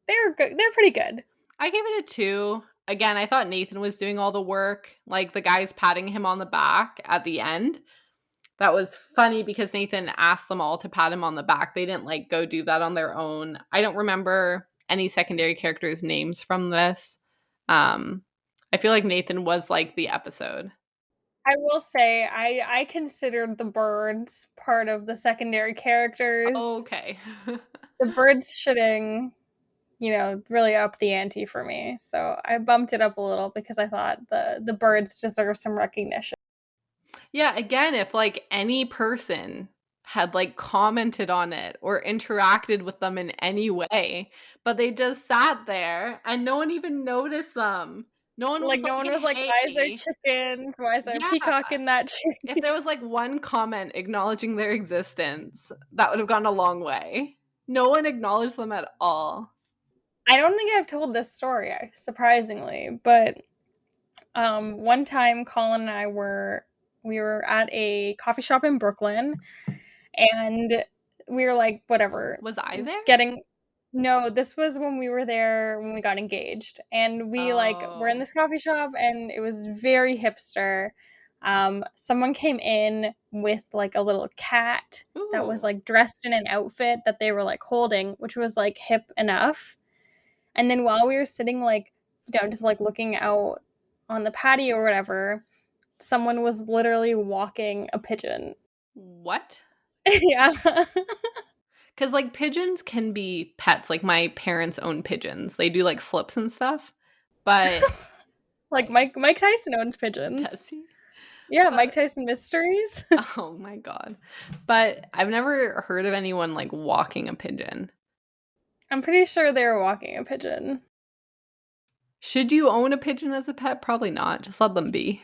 They're good. They're pretty good. I gave it a 2. Again, I thought Nathan was doing all the work. Like the guys patting him on the back at the end. That was funny because Nathan asked them all to pat him on the back. They didn't like go do that on their own. I don't remember any secondary characters' names from this. I feel like Nathan was like the episode. I will say I considered the birds part of the secondary characters. Okay. The birds shoulding, really up the ante for me. So I bumped it up a little because I thought the birds deserve some recognition. Yeah, again, if like any person had like commented on it or interacted with them in any way, but they just sat there and no one even noticed them. No one Like was no one like, was like, "Why is there hey. chickens? Why is there a Yeah. peacock in that If tree?" there was like one comment acknowledging their existence, that would have gone a long way. No one acknowledged them at all. I don't think I've told this story, surprisingly, but one time Colin and I we were at a coffee shop in Brooklyn, and we were like, whatever, Was I there? getting no, this was when we were there when we got engaged, and we like were in Oh. this coffee shop, and it was very hipster. Someone came in with like a little cat that was Ooh. like dressed in an outfit that they were like holding, which was like hip enough. And then while we were sitting like, just like looking out on the patio or whatever, someone was literally walking a pigeon. What? Yeah. Because like pigeons can be pets. Like my parents own pigeons. They do like flips and stuff. But Like I, Mike Tyson owns pigeons. does he? Yeah, Mike But Tyson Mysteries. oh my god. But I've never heard of anyone like walking a pigeon. I'm pretty sure they were walking a pigeon. Should you own a pigeon as a pet? Probably not. Just let them be.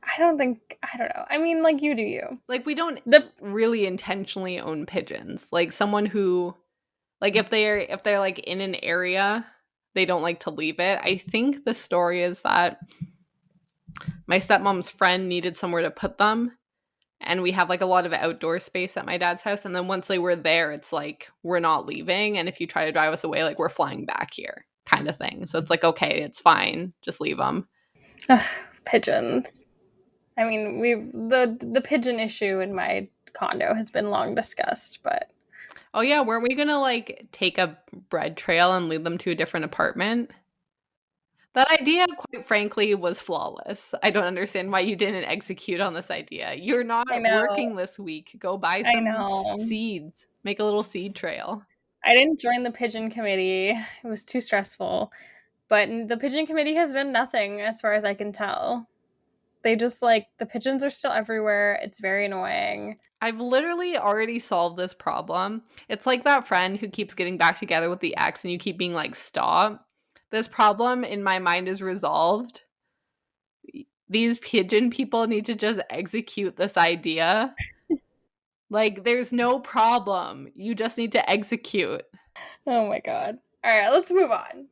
I don't know. I mean, like, you do you. Like we don't The really intentionally own pigeons. Like someone who like if they're like in an area, they don't like to leave it. I think the story is that my stepmom's friend needed somewhere to put them, and we have like a lot of outdoor space at my dad's house, and then once they were there, it's like we're not leaving, and if you try to drive us away, like we're flying back here kind of thing. So it's like, okay, it's fine, just leave them. ugh, pigeons. I mean, the pigeon issue in my condo has been long discussed, but Oh yeah, weren't we gonna like take a bread trail and lead them to a different apartment? That idea, quite frankly, was flawless. I don't understand why you didn't execute on this idea. You're I not know, working this week. Go buy I some know. seeds. Make a little seed trail. I didn't join the pigeon committee. It was too stressful. But the pigeon committee has done nothing as far as I can tell. They just like the pigeons are still everywhere. It's very annoying. I've literally already solved this problem. It's like that friend who keeps getting back together with the ex and you keep being like, stop. This problem in my mind is resolved. These pigeon people need to just execute this idea. Like, there's no problem. You just need to execute. Oh my god. All right, let's move on.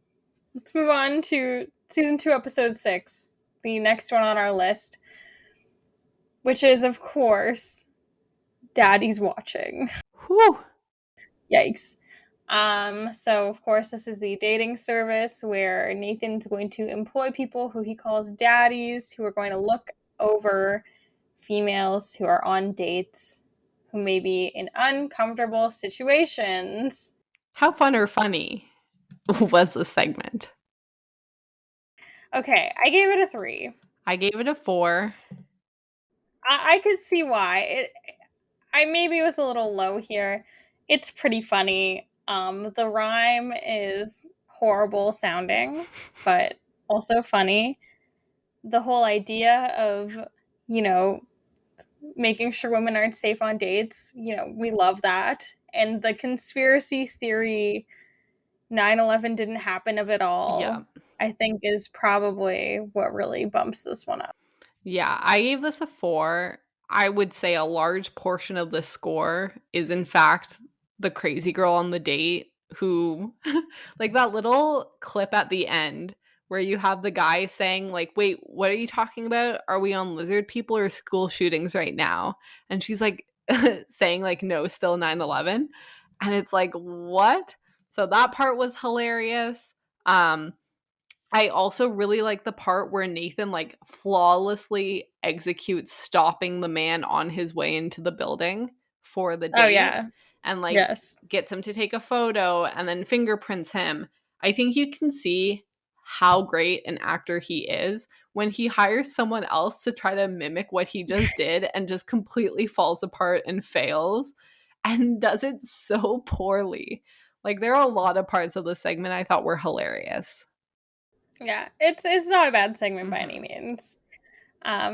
Let's move on to season 2, episode 6, the next one on our list, which is, of course, Daddy's Watching. Whew. Yikes. So of course this is the dating service where Nathan's going to employ people who he calls daddies, who are going to look over females who are on dates, who may be in uncomfortable situations. How fun or funny was this segment? Okay, I gave it a 3. I gave it a 4. I could see why. I maybe was a little low here. It's pretty funny. The rhyme is horrible sounding, but also funny. The whole idea of, making sure women aren't safe on dates, we love that. And the conspiracy theory 9/11 didn't happen of it all, Yeah. I think is probably what really bumps this one up. Yeah, I gave this a 4. I would say a large portion of the score is, in fact, the crazy girl on the date who, like that little clip at the end where you have the guy saying, like, wait, what are you talking about? Are we on lizard people or school shootings right now? And she's like, saying, like, no, still 9/11. And it's like, what? So that part was hilarious. I also really like the part where Nathan like flawlessly executes stopping the man on his way into the building for the date. Oh yeah. And like Yes. gets him to take a photo and then fingerprints him. I think you can see how great an actor he is when he hires someone else to try to mimic what he just did and just completely falls apart and fails and does it so poorly. Like there are a lot of parts of the segment I thought were hilarious. Yeah, it's not a bad segment by any means.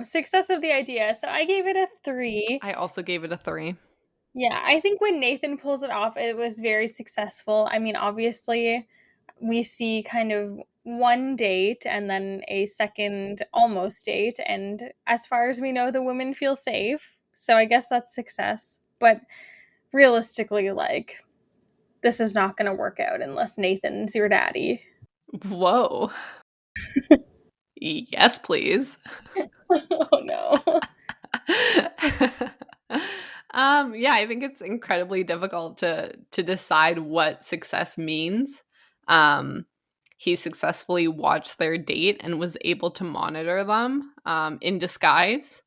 Success of the idea. So I gave it a 3. I also gave it a 3. Yeah, I think when Nathan pulls it off, it was very successful. I mean, obviously, we see kind of one date and then a second almost date. And as far as we know, the women feel safe. So I guess that's success. But realistically, like, this is not going to work out unless Nathan's your daddy. Whoa. Yes, please. Oh no. Yeah, I think it's incredibly difficult to decide what success means. He successfully watched their date and was able to monitor them in disguise.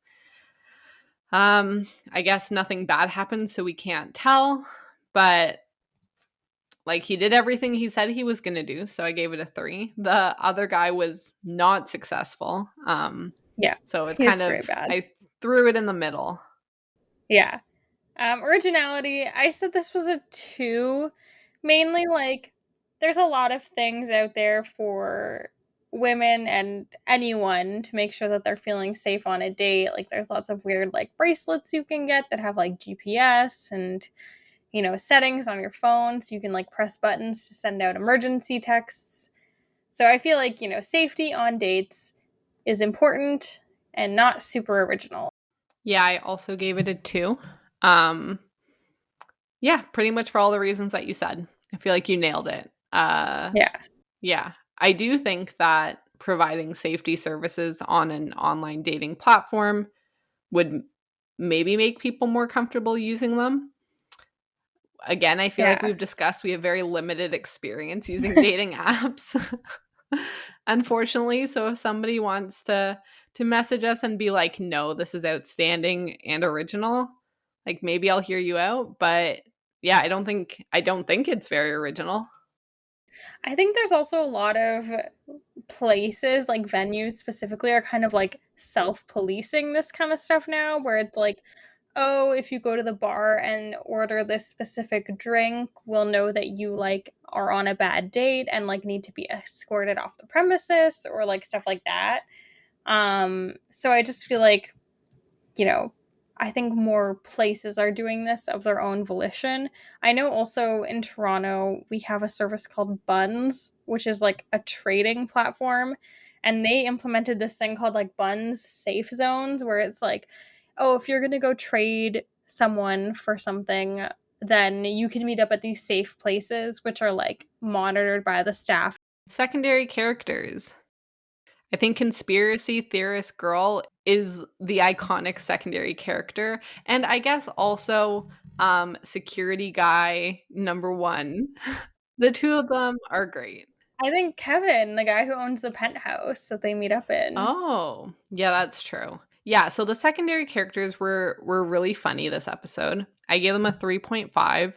I guess nothing bad happened, so we can't tell, but like he did everything he said he was going to do, so I gave it a 3. The other guy was not successful. Yeah. So it's he's kind very of bad. I threw it in the middle. Yeah. Originality, I said this was a 2. Mainly, like, there's a lot of things out there for women and anyone to make sure that they're feeling safe on a date. Like, there's lots of weird, like, bracelets you can get that have, like, GPS and, settings on your phone so you can, like, press buttons to send out emergency texts. So I feel like, safety on dates is important and not super original. Yeah, I also gave it a 2. Yeah, pretty much for all the reasons that you said. I feel like you nailed it. Yeah. Yeah, I do think that providing safety services on an online dating platform would maybe make people more comfortable using them. Again, I feel like Yeah. we've discussed we have very limited experience using dating apps. Unfortunately, so if somebody wants to message us and be like, "No, this is outstanding and original," like maybe I'll hear you out, but yeah, I don't think it's very original. I think there's also a lot of places, like venues specifically, are kind of like self-policing this kind of stuff now, where it's like, oh, if you go to the bar and order this specific drink, we'll know that you like are on a bad date and like need to be escorted off the premises or like stuff like that. So I just feel like, you know, I think more places are doing this of their own volition. I know also in Toronto, we have a service called Buns, which is like a trading platform. And they implemented this thing called like Buns safe zones, where it's like, oh, if you're going to go trade someone for something, then you can meet up at these safe places, which are like monitored by the staff. Secondary characters. I think Conspiracy Theorist Girl is the iconic secondary character. And I guess also Security Guy number 1. The two of them are great. I think Kevin, the guy who owns the penthouse that they meet up in. Oh, yeah, that's true. Yeah, so the secondary characters were really funny this episode. I gave them a 3.5.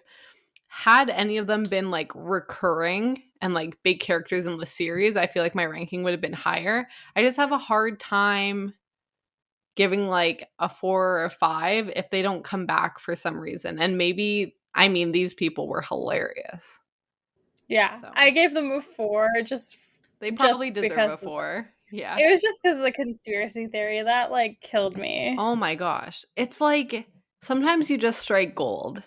Had any of them been like recurring and like big characters in the series, I feel like my ranking would have been higher. I just have a hard time giving like a 4 or a 5 if they don't come back for some reason. And maybe, I mean, these people were hilarious. Yeah, So I gave them a 4 they probably just deserve a because 4. Yeah. it was just because of the conspiracy theory that like killed me. Oh my gosh. It's like sometimes you just strike gold.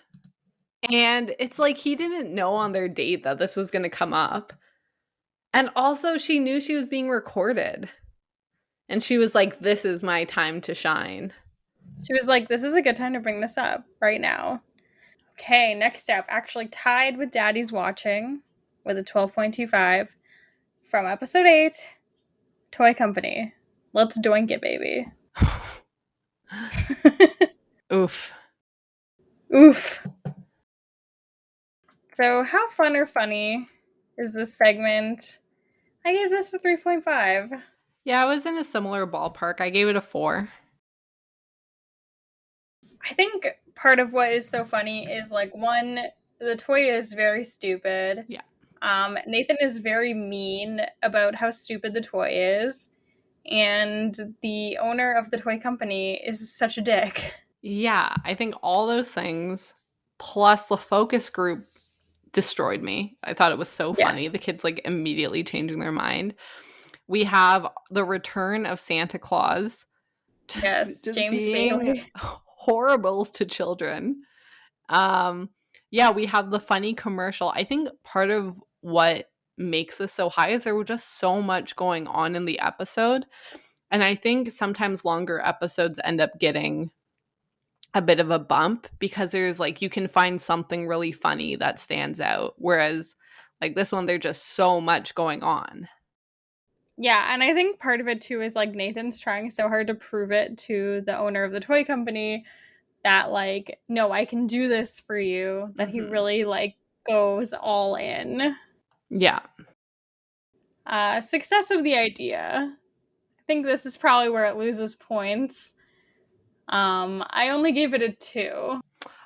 And it's like he didn't know on their date that this was going to come up. And also, she knew she was being recorded. And she was like, this is my time to shine. She was like, "This is a good time to bring this up right now." Okay, next up, actually tied with Daddy's Watching with a 12.25 from episode 8, Toy Company. Let's doink it, baby. Oof. Oof. So, how fun or funny is this segment? I gave this a 3.5. Yeah, I was in a similar ballpark. I gave it a 4. I think part of what is so funny is like one, the toy is very stupid. Yeah. Nathan is very mean about how stupid the toy is, and the owner of the toy company is such a dick. Yeah, I think all those things plus the focus group destroyed me. I thought it was so funny. Yes. The kids like immediately changing their mind. We have the return of Santa Claus Yes, just James being Bailey. horrible to children. Yeah, we have the funny commercial. I think part of what makes this so high is there was just so much going on in the episode. And I think sometimes longer episodes end up getting a bit of a bump because there's like you can find something really funny that stands out. Whereas like this one, there's just so much going on. Yeah, and I think part of it too is like Nathan's trying so hard to prove it to the owner of the toy company that like, no, I can do this for you, that he Mm-hmm. really like goes all in. Yeah. Success of the idea. I think this is probably where it loses points. I only gave it a 2.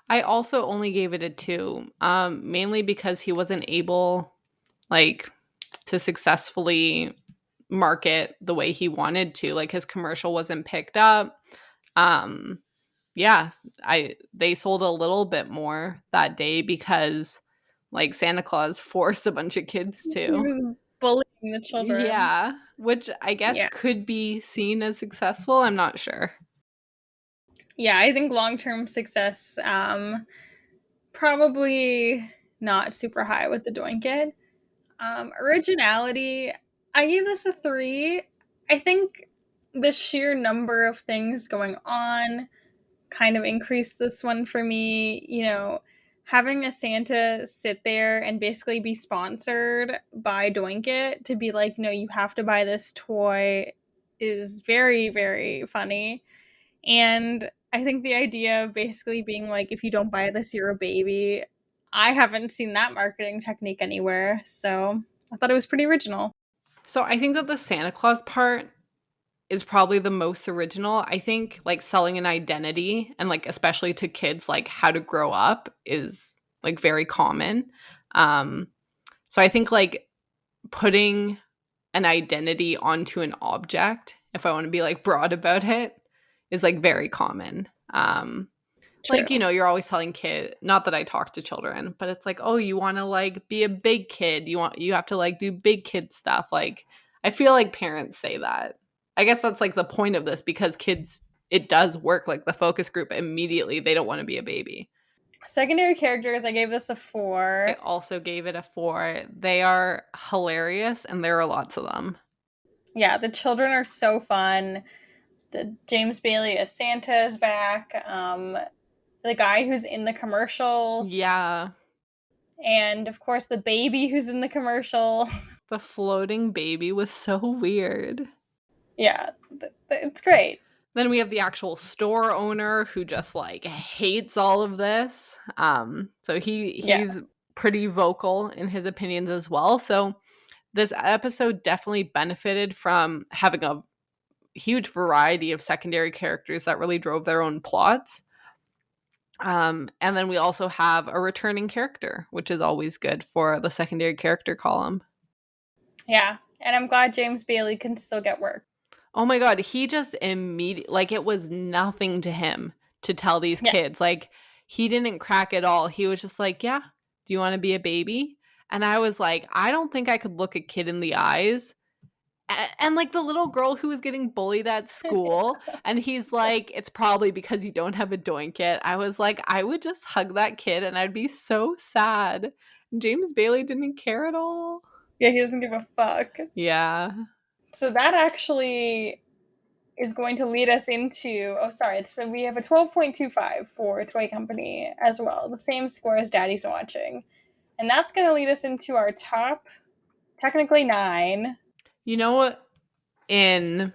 I also only gave it a 2, mainly because he wasn't able, like, to successfully market the way he wanted to. Like, his commercial wasn't picked up. Um, yeah, they sold a little bit more that day because, like, Santa Claus forced a bunch of kids He to. was bullying the children. Yeah, which I guess Yeah. could be seen as successful. I'm not sure. Yeah, I think long-term success, probably not super high with the Doink It. Originality, I gave this a 3. I think the sheer number of things going on kind of increased this one for me. You know, having a Santa sit there and basically be sponsored by Doink It to be like, no, you have to buy this toy is very, very funny. And I think the idea of basically being like, if you don't buy this, you're a baby. I haven't seen that marketing technique anywhere. So I thought it was pretty original. So I think that the Santa Claus part is probably the most original. I think like selling an identity and like especially to kids like how to grow up is like very common. Um so I think like putting an identity onto an object, if I want to be like broad about it, is like very common. Like, you True. know, you're always telling kid, not that I talk to children, but it's like, oh, you want to like be a big kid. You have to like do big kid stuff. Like I feel like parents say that. I guess that's like the point of this, because kids, it does work. Like the focus group immediately, they don't want to be a baby. Secondary characters, I gave this a 4. I also gave it a 4. They are hilarious, and there are lots of them. Yeah, the children are so fun. The James Bailey as Santa is back. The guy who's in the commercial. Yeah. And of course, the baby who's in the commercial. The floating baby was so weird. Yeah, it's great. Then we have the actual store owner who just like hates all of this. So he's pretty vocal in his opinions as well. So this episode definitely benefited from having a huge variety of secondary characters that really drove their own plots. And then we also have a returning character, which is always good for the secondary character column. Yeah, and I'm glad James Bailey can still get work. Oh my God, he just immediately, like, it was nothing to him to tell these kids. Like, he didn't crack at all. He was just like, yeah, do you want to be a baby? And I was like, I don't think I could look a kid in the eyes. And like the little girl who was getting bullied at school, and he's like, it's probably because you don't have a doinkit. I was like, I would just hug that kid and I'd be so sad. James Bailey didn't care at all. Yeah, he doesn't give a fuck. Yeah. So that actually is going to lead us into, so we have a 12.25 for Toy Company as well, the same score as Daddy's Watching. And that's going to lead us into our top, technically 9. You know what? In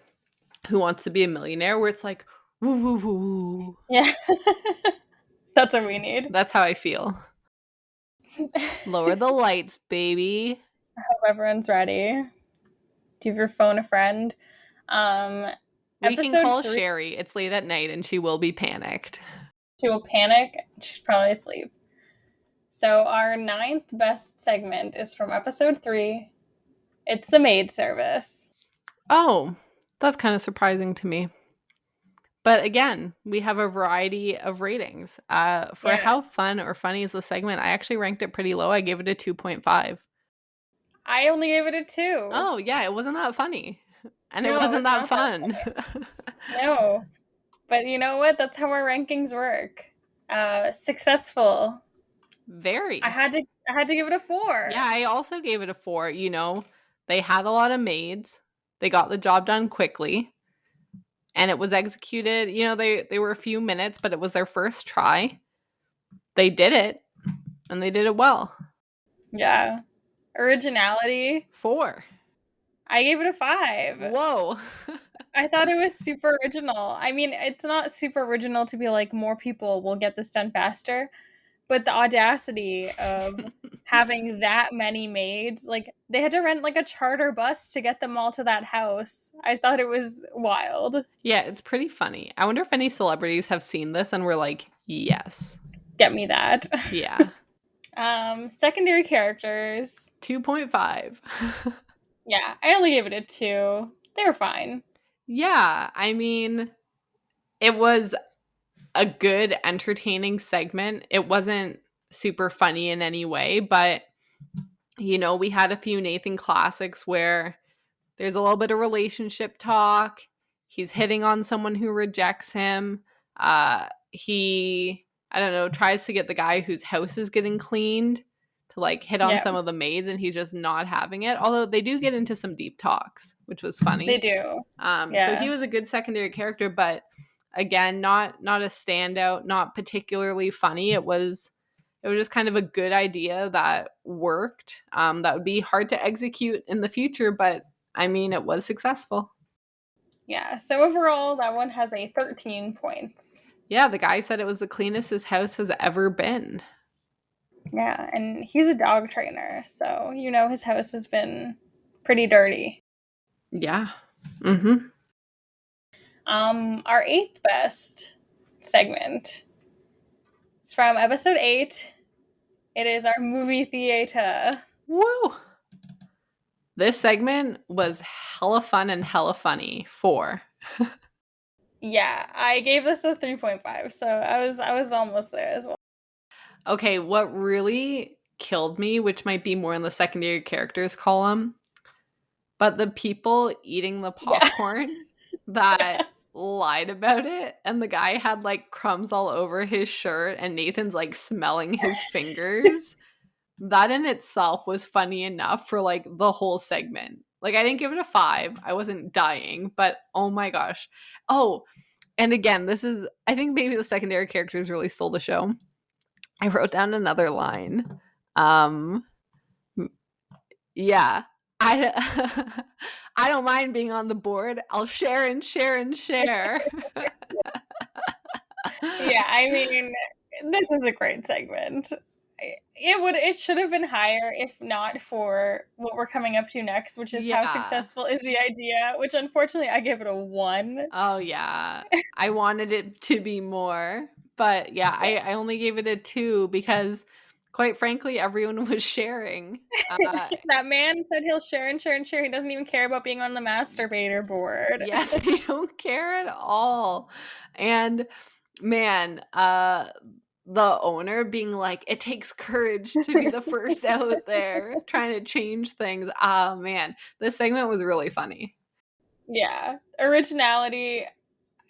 Who Wants to Be a Millionaire, where it's like, woo, woo, woo, woo. Yeah. That's what we need. That's how I feel. Lower the lights, baby. I hope everyone's ready. Do you have your phone a friend? We can call Sherry. It's late at night and she will be panicked. She will panic. She's probably asleep. So our 9th best segment is from episode 3. It's the maid service. Oh, that's kind of surprising to me. But again, we have a variety of ratings. For how fun or funny is the segment, I actually ranked it pretty low. I gave it a 2.5. I only gave it a 2. Oh, yeah, it wasn't that funny. And it wasn't that fun. No. But you know what? That's how our rankings work. Successful. Very. I had to give it a 4. Yeah, I also gave it a 4. You know, they had a lot of maids. They got the job done quickly. And it was executed, you know, they were a few minutes, but it was their first try. They did it, and they did it well. Yeah. Originality. 4. I gave it a 5. Whoa. I thought it was super original. I mean, it's not super original to be like, more people will get this done faster. But the audacity of having that many maids, like they had to rent like a charter bus to get them all to that house. I thought it was wild. Yeah, it's pretty funny. I wonder if any celebrities have seen this and were like, yes. Get me that. Yeah. Secondary characters. 2.5. Yeah, I only gave it a 2. They were fine. Yeah, I mean, it was a good, entertaining segment. It wasn't super funny in any way, but, you know, we had a few Nathan classics where there's a little bit of relationship talk. He's hitting on someone who rejects him. He, I don't know, tries to get the guy whose house is getting cleaned to like hit on some of the maids, and he's just not having it. Although they do get into some deep talks, which was funny. They do. So he was a good secondary character, but again, not a standout, not particularly funny. It was just kind of a good idea that worked. That would be hard to execute in the future, but I mean, it was successful. Yeah, so overall, that one has a 13 points. Yeah, the guy said it was the cleanest his house has ever been. Yeah, and he's a dog trainer, so you know his house has been pretty dirty. Yeah. Mm-hmm. Our 8th best segment is from episode 8. It is our movie theater. Woo! This segment was hella fun and hella funny. 4. Yeah, I gave this a 3.5, so I was almost there as well. Okay, what really killed me, which might be more in the secondary characters column, but the people eating the popcorn that lied about it, and the guy had like crumbs all over his shirt, and Nathan's like smelling his fingers. That in itself was funny enough for like the whole segment. Like, I didn't give it a 5. I wasn't dying, but oh my gosh. Oh, and again, this is, I think maybe the secondary characters really stole the show. I wrote down another line. Yeah. I I don't mind being on the board. I'll share and share and share. Yeah, I mean, this is a great segment. It should have been higher if not for what we're coming up to next, which is how Yeah. successful is the idea, which unfortunately I gave it a 1. Oh yeah. I wanted it to be more. But yeah, I only gave it a 2 because quite frankly, everyone was sharing. That man said he'll share and share and share. He doesn't even care about being on the masturbator board. Yeah, they don't care at all. And man, the owner being like, it takes courage to be the first out there trying to change things. Ah, man, this segment was really funny. Yeah. Originality,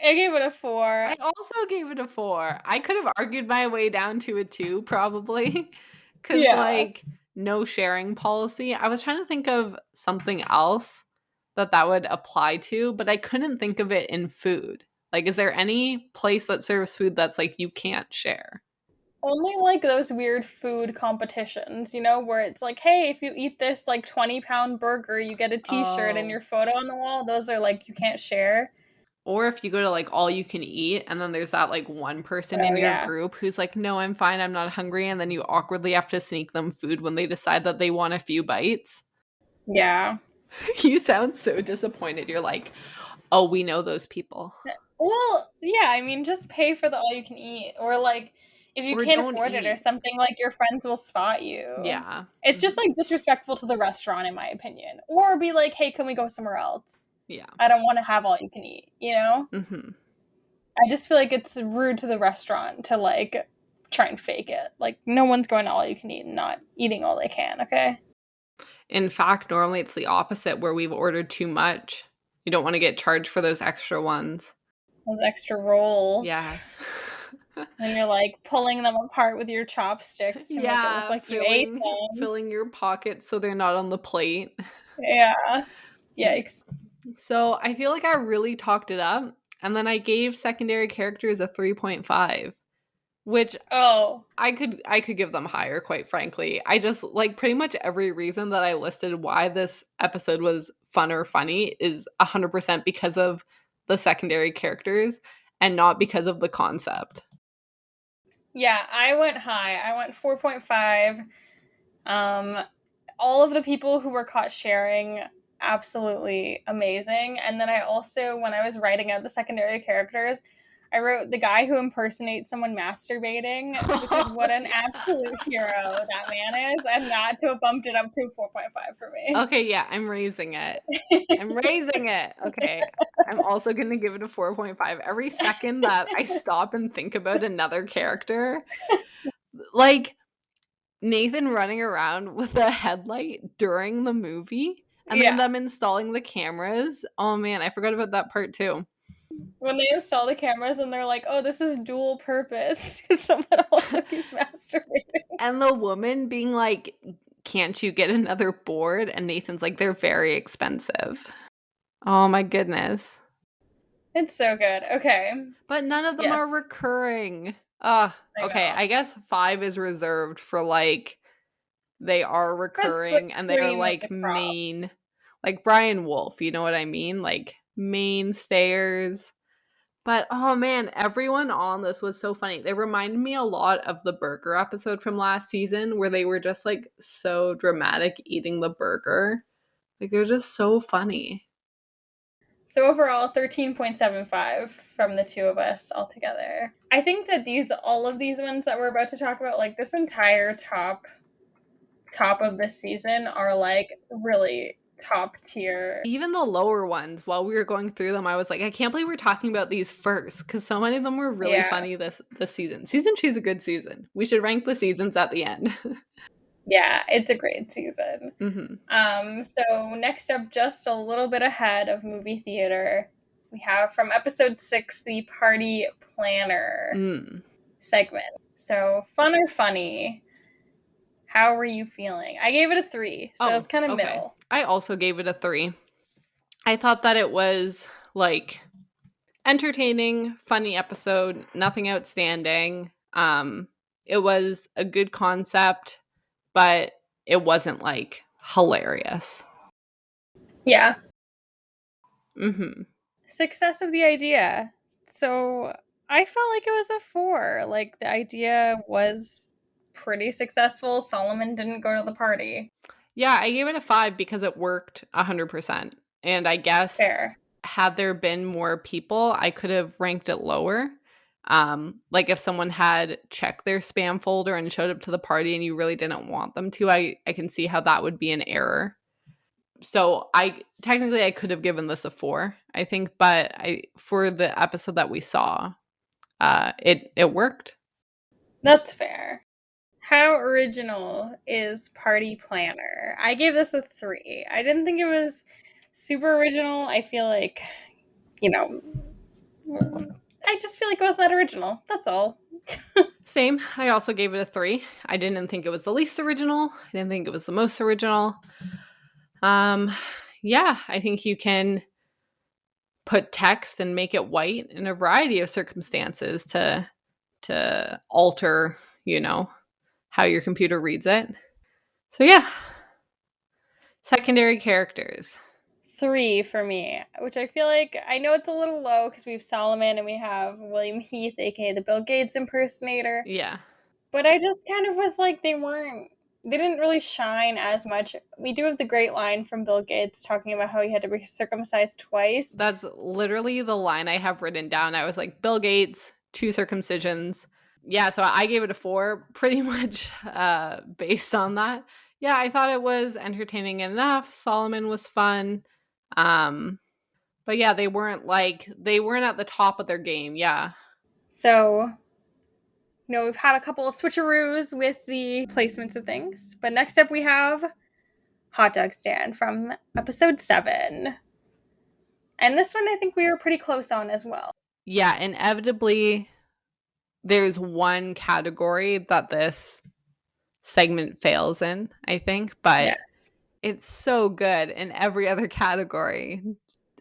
I gave it a 4. I also gave it a 4. I could have argued my way down to a 2, probably, because Yeah. like no sharing policy. I was trying to think of something else that would apply to, but I couldn't think of it in food. Like, is there any place that serves food that's like you can't share? Only like those weird food competitions, where it's like, hey, if you eat this like 20-pound burger, you get a t-shirt and Oh. your photo on the wall. Those are like, you can't share. Or if you go to like all you can eat, and then there's that like one person in Oh, your yeah. group who's like, no, I'm fine, I'm not hungry. And then you awkwardly have to sneak them food when they decide that they want a few bites. Yeah. You sound so disappointed. You're like, oh, we know those people. Well, yeah, I mean, just pay for the all you can eat. Or like, if you Or can't don't afford it or eat. something, like your friends will spot you. Yeah. It's just like disrespectful to the restaurant, in my opinion. Or be like, hey, can we go somewhere else? Yeah. I don't want to have all you can eat, Mm-hmm. I just feel like it's rude to the restaurant to like try and fake it. Like, no one's going to all you can eat and not eating all they can, okay? In fact, normally it's the opposite where we've ordered too much. You don't want to get charged for those extra ones. Those extra rolls. Yeah. And you're like pulling them apart with your chopsticks to make it look like you ate them. Filling your pockets so they're not on the plate. Yeah. Yikes. So I feel like I really talked it up, and then I gave secondary characters a 3.5, which I could give them higher, quite frankly. I just like pretty much every reason that I listed why this episode was fun or funny is 100% because of the secondary characters and not because of the concept. Yeah, I went high. I went 4.5. All of the people who were caught sharing, absolutely amazing. And then I also, when I was writing out the secondary characters, I wrote the guy who impersonates someone masturbating, because what an absolute hero that man is, and that bumped it up to 4.5 for me. Okay, yeah, I'm raising it. I'm raising it. Okay. I'm also going to give it a 4.5. Every second that I stop and think about another character, like Nathan running around with a headlight during the movie and then them installing the cameras. Oh man, I forgot about that part too. When they install the cameras and they're like, oh, this is dual purpose, because someone also keeps masturbating. And the woman being like, can't you get another board? And Nathan's like, they're very expensive. Oh my goodness. It's so good. Okay. But none of them are recurring. Okay. I guess 5 is reserved for like, they are recurring and they're like main, like Brian Wolf, you know what I mean? Like mainstayers. But oh man, everyone on this was so funny. They reminded me a lot of the burger episode from last season where they were just like so dramatic eating the burger. Like they're just so funny. So overall, 13.75 from the two of us altogether. I think that all of these ones that we're about to talk about, like this entire top of this season, are like really top tier. Even the lower ones, while we were going through them, I was like, I can't believe we're talking about these first, because so many of them were really funny this season. Season 2 is a good season. We should rank the seasons at the end. Yeah, it's a great season. Mm-hmm. So next up, just a little bit ahead of movie theater, we have from episode 6, the party planner segment. So, fun or funny? How were you feeling? I gave it a 3, so it's kind of middle. I also gave it a 3. I thought that it was like entertaining, funny episode, nothing outstanding. It was a good concept, but it wasn't like hilarious. Yeah. Mm-hmm. Success of the idea. So I felt like it was a 4. Like the idea was pretty successful. Solomon didn't go to the party. Yeah, I gave it a 5 because it worked 100%. And I guess Fair. had there been more people, I could have ranked it lower. Like if someone had checked their spam folder and showed up to the party and you really didn't want them to, I can see how that would be an error. So I could have given this a 4, I think, but for the episode that we saw, it worked. That's fair. How original is Party Planner? I gave this a 3. I didn't think it was super original. I feel like, I just feel like it wasn't that original. That's all. Same. I also gave it a 3. I didn't think it was the least original. I didn't think it was the most original. Yeah, I think you can put text and make it white in a variety of circumstances to alter, how your computer reads it. So yeah. Secondary characters. 3 for me, which I feel like, I know it's a little low because we have Solomon and we have William Heath, aka the Bill Gates impersonator. Yeah. But I just kind of was like, they didn't really shine as much. We do have the great line from Bill Gates talking about how he had to be circumcised twice. That's literally the line I have written down. I was like, Bill Gates, 2 circumcisions. Yeah, so I gave it a 4 pretty much based on that. Yeah, I thought it was entertaining enough. Solomon was fun. But yeah, they weren't at the top of their game. Yeah. So, we've had a couple of switcheroos with the placements of things. But next up we have Hot Dog Stand from episode 7. And this one I think we were pretty close on as well. Yeah, inevitably there's one category that this segment fails in, I think, but yes, it's so good in every other category.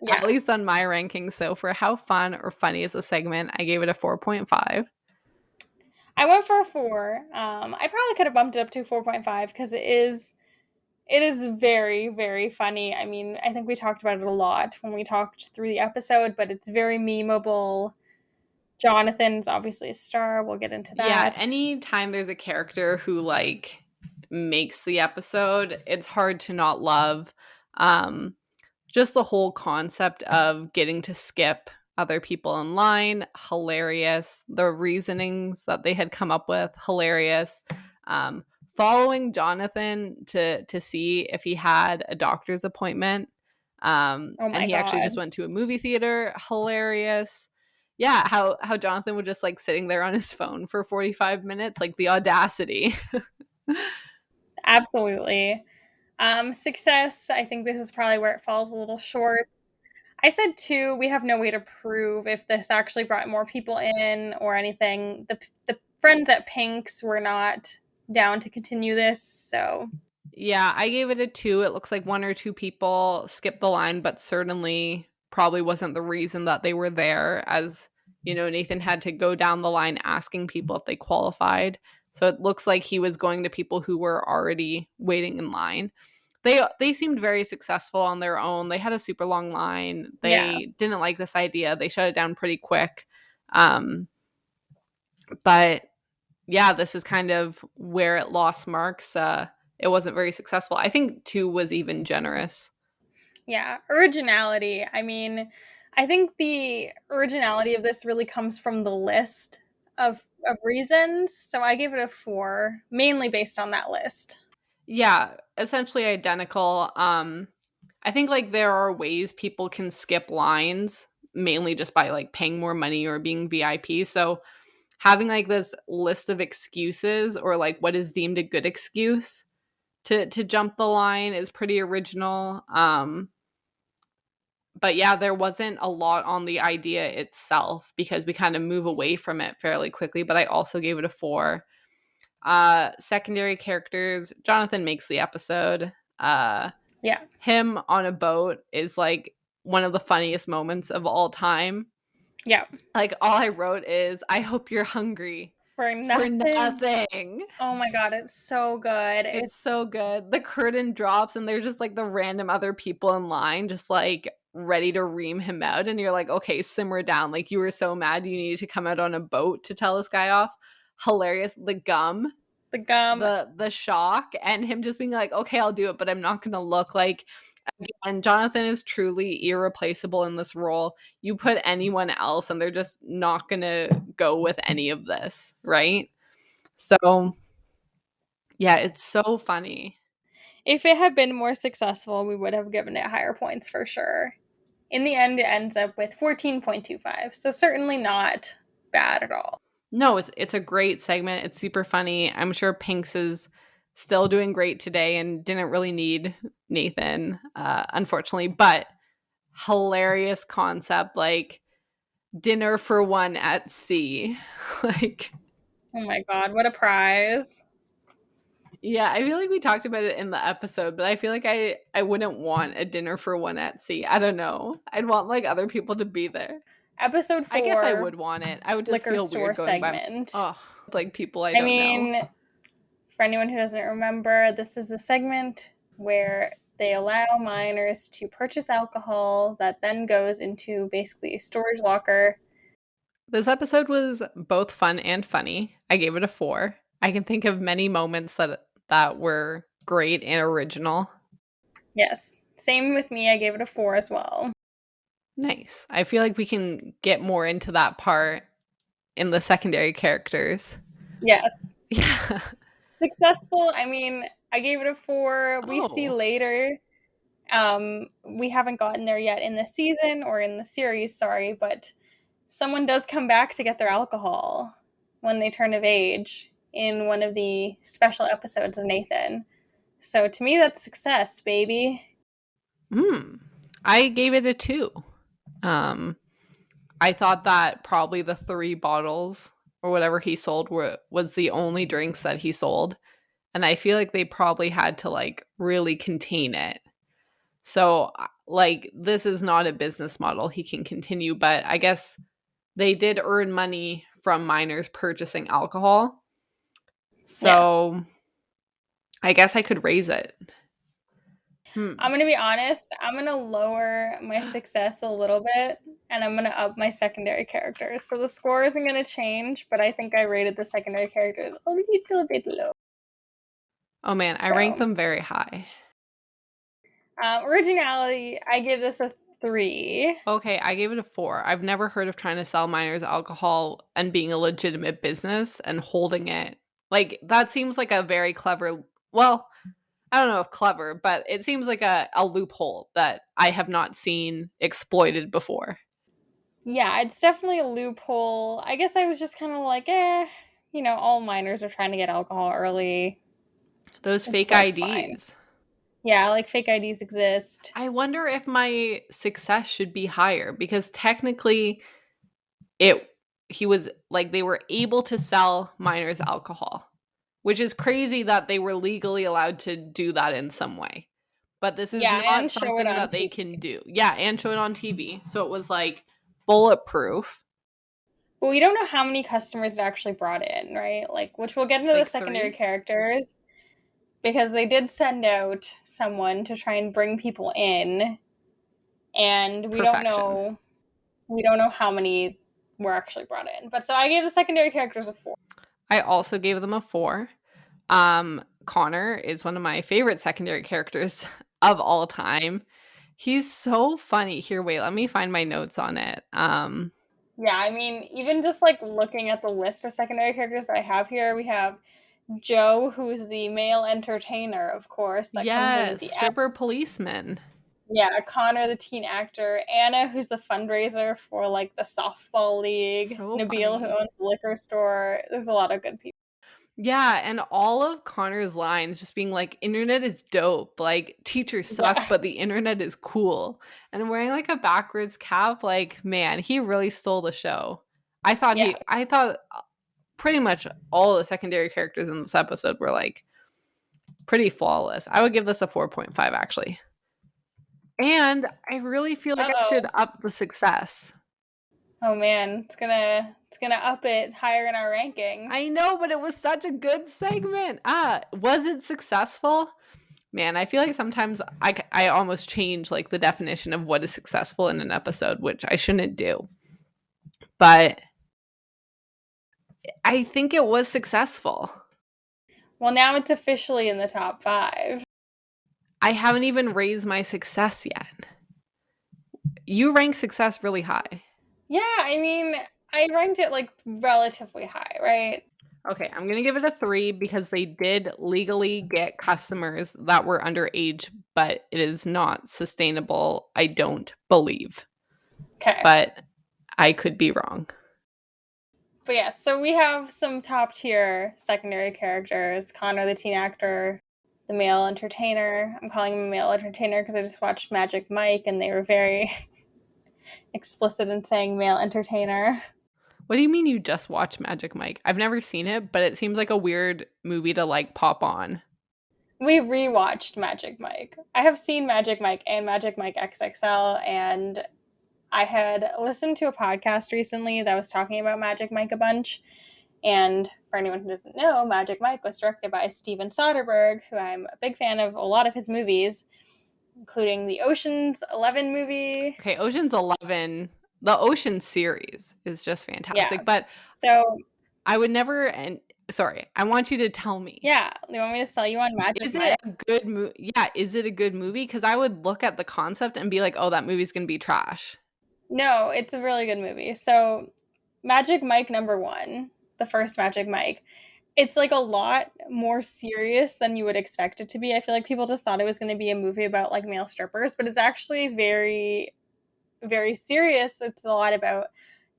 Yeah. At least on my ranking. So for how fun or funny is a segment, I gave it a 4.5. I went for a 4. I probably could have bumped it up to 4.5 because it is very, very funny. I mean, I think we talked about it a lot when we talked through the episode, but it's very memeable. Jonathan's obviously a star. We'll get into that. Yeah, anytime there's a character who makes the episode, it's hard to not love. Just the whole concept of getting to skip other people in line, hilarious. The reasonings that they had come up with, hilarious. Following Jonathan to see if he had a doctor's appointment. And he actually just went to a movie theater, hilarious. Yeah, how Jonathan was just sitting there on his phone for 45 minutes, the audacity. Absolutely. Success, I think this is probably where it falls a little short. I said 2. We have no way to prove if this actually brought more people in or anything. The friends at Pink's were not down to continue this, so. Yeah, I gave it a 2. It looks like 1 or 2 people skipped the line, but certainly probably wasn't the reason that they were there, as Nathan had to go down the line asking people if they qualified. So it looks like he was going to people who were already waiting in line. They seemed very successful on their own. They had a super long line. They didn't like this idea. They shut it down pretty quick. But yeah, this is kind of where it lost marks. It wasn't very successful. I think 2 was even generous. Yeah, originality. I mean, I think the originality of this really comes from the list of reasons. So I gave it a 4, mainly based on that list. Yeah, essentially identical. I think there are ways people can skip lines, mainly just by paying more money or being VIP. So having this list of excuses or what is deemed a good excuse to jump the line is pretty original. But yeah, there wasn't a lot on the idea itself because we kind of move away from it fairly quickly, but I also gave it a 4. Secondary characters, Jonathan makes the episode. Yeah. Him on a boat is like one of the funniest moments of all time. Yeah. Like, all I wrote is, I hope you're hungry For for nothing. nothing. Oh my god, it's so good. It's so good. The curtain drops and there's just like the random other people in line just like ready to ream him out. And you're like, okay, simmer down. Like, you were so mad you needed to come out on a boat to tell this guy off. Hilarious. The gum, the gum. the shock, and him just being like, okay, I'll do it, but I'm not gonna look like. And Jonathan is truly irreplaceable in this role. You put anyone else and they're just not gonna go with any of this, right? So yeah, it's so funny. If it had been more successful, we would have given it higher points for sure. In the end, it ends up with 14.25, so certainly not bad at all. No, it's a great segment. It's super funny. I'm sure Pinks is still doing great today and didn't really need Nathan, unfortunately, but hilarious concept, like dinner for one at sea. Like, oh my god, what a prize. yeah, I feel like we talked about it in the episode, but I feel like I wouldn't want a dinner for one at sea. I don't know. I'd want like other people to be there. Episode 4. I guess I would want it. I would just liquor feel store weird going segment. by. Oh, like people I don't know. For anyone who doesn't remember, this is the segment where they allow minors to purchase alcohol that then goes into basically a storage locker. This episode was both fun and funny. I gave it a 4. I can think of many moments that were great and original. Yes. Same with me. I gave it a 4 as well. Nice. I feel like we can get more into that part in the secondary characters. Yes. Yeah. Successful. I mean, I gave it a 4. We see later. We haven't gotten there yet in the season or in the series, sorry, but someone does come back to get their alcohol when they turn of age in one of the special episodes of Nathan. So to me, that's success, baby. I gave it a 2. I thought that probably the 3 bottles or whatever he sold was the only drinks that he sold. And I feel like they probably had to like really contain it. So like, this is not a business model he can continue, but I guess they did earn money from minors purchasing alcohol. So yes. I guess I could raise it. I'm going to be honest. I'm going to lower my success a little bit, and I'm going to up my secondary characters. So the score isn't going to change, but I think I rated the secondary characters a little bit low. Oh man, I ranked them very high. Originality, I give this a 3. Okay, I gave it a 4. I've never heard of trying to sell minors alcohol and being a legitimate business and holding it. Like, that seems like a very clever, well, I don't know if clever, but it seems like a loophole that I have not seen exploited before. Yeah, it's definitely a loophole. I guess I was just kind of like, all minors are trying to get alcohol early. Those fake IDs. Fine. Yeah, like fake IDs exist. I wonder if my success should be higher because technically he was like, they were able to sell minors alcohol, which is crazy that they were legally allowed to do that in some way. But this is not something that they can do. Yeah, and show it on TV. So it was like bulletproof. Well, we don't know how many customers it actually brought in, right? Like, which we'll get into like the secondary 3 characters. Because they did send out someone to try and bring people in, and we don't know how many were actually brought in. But so I gave the secondary characters a 4. I also gave them a 4. Connor is one of my favorite secondary characters of all time. He's so funny. Here, wait, let me find my notes on it. Yeah, I mean, even just like looking at the list of secondary characters that I have here, we have Joe, who's the male entertainer, of course. That comes in with the stripper policeman. Yeah, Connor, the teen actor. Anna, who's the fundraiser for like the softball league. So Nabil, who owns the liquor store. There's a lot of good people. Yeah, and all of Connor's lines just being like, internet is dope, like teachers suck, Yeah. but the internet is cool. And wearing like a backwards cap, like, man, he really stole the show. Yeah. I thought pretty much all the secondary characters in this episode were like pretty flawless. I would give this a 4.5 actually. And I really feel like I should Uh-oh. up the success. Oh man, it's gonna up it higher in our rankings. I know, but it was such a good segment. Was it successful? Man, I feel like sometimes I almost change like the definition of what is successful in an episode, which I shouldn't do. But I think it was successful. Well, now it's officially in the top 5. I haven't even raised my success yet. You rank success really high. Yeah, I mean, I ranked it like relatively high, right? Okay, I'm going to give it a 3 because they did legally get customers that were underage, but it is not sustainable, I don't believe. Okay. But I could be wrong. But yeah, so we have some top tier secondary characters. Connor, the teen actor, the male entertainer. I'm calling him a male entertainer because I just watched Magic Mike and they were very explicit in saying male entertainer. What do you mean you just watched Magic Mike? I've never seen it, but it seems like a weird movie to like pop on. We rewatched Magic Mike. I have seen Magic Mike and Magic Mike XXL, and I had listened to a podcast recently that was talking about Magic Mike a bunch. And for anyone who doesn't know, Magic Mike was directed by Steven Soderbergh, who I'm a big fan of a lot of his movies, including the Ocean's 11 movie. Okay, Ocean's 11, the Ocean series is just fantastic, Yeah. but So, I would never and sorry, I want you to tell me. yeah, you want me to sell you on Magic Is Mike? it a good movie? Yeah, is it a good movie? Because I would look at the concept and be like, oh, that movie's going to be trash. No, it's a really good movie. So, Magic Mike #1, the first Magic Mike, it's like a lot more serious than you would expect it to be. I feel like people just thought it was going to be a movie about like male strippers, but it's actually very, very serious. It's a lot about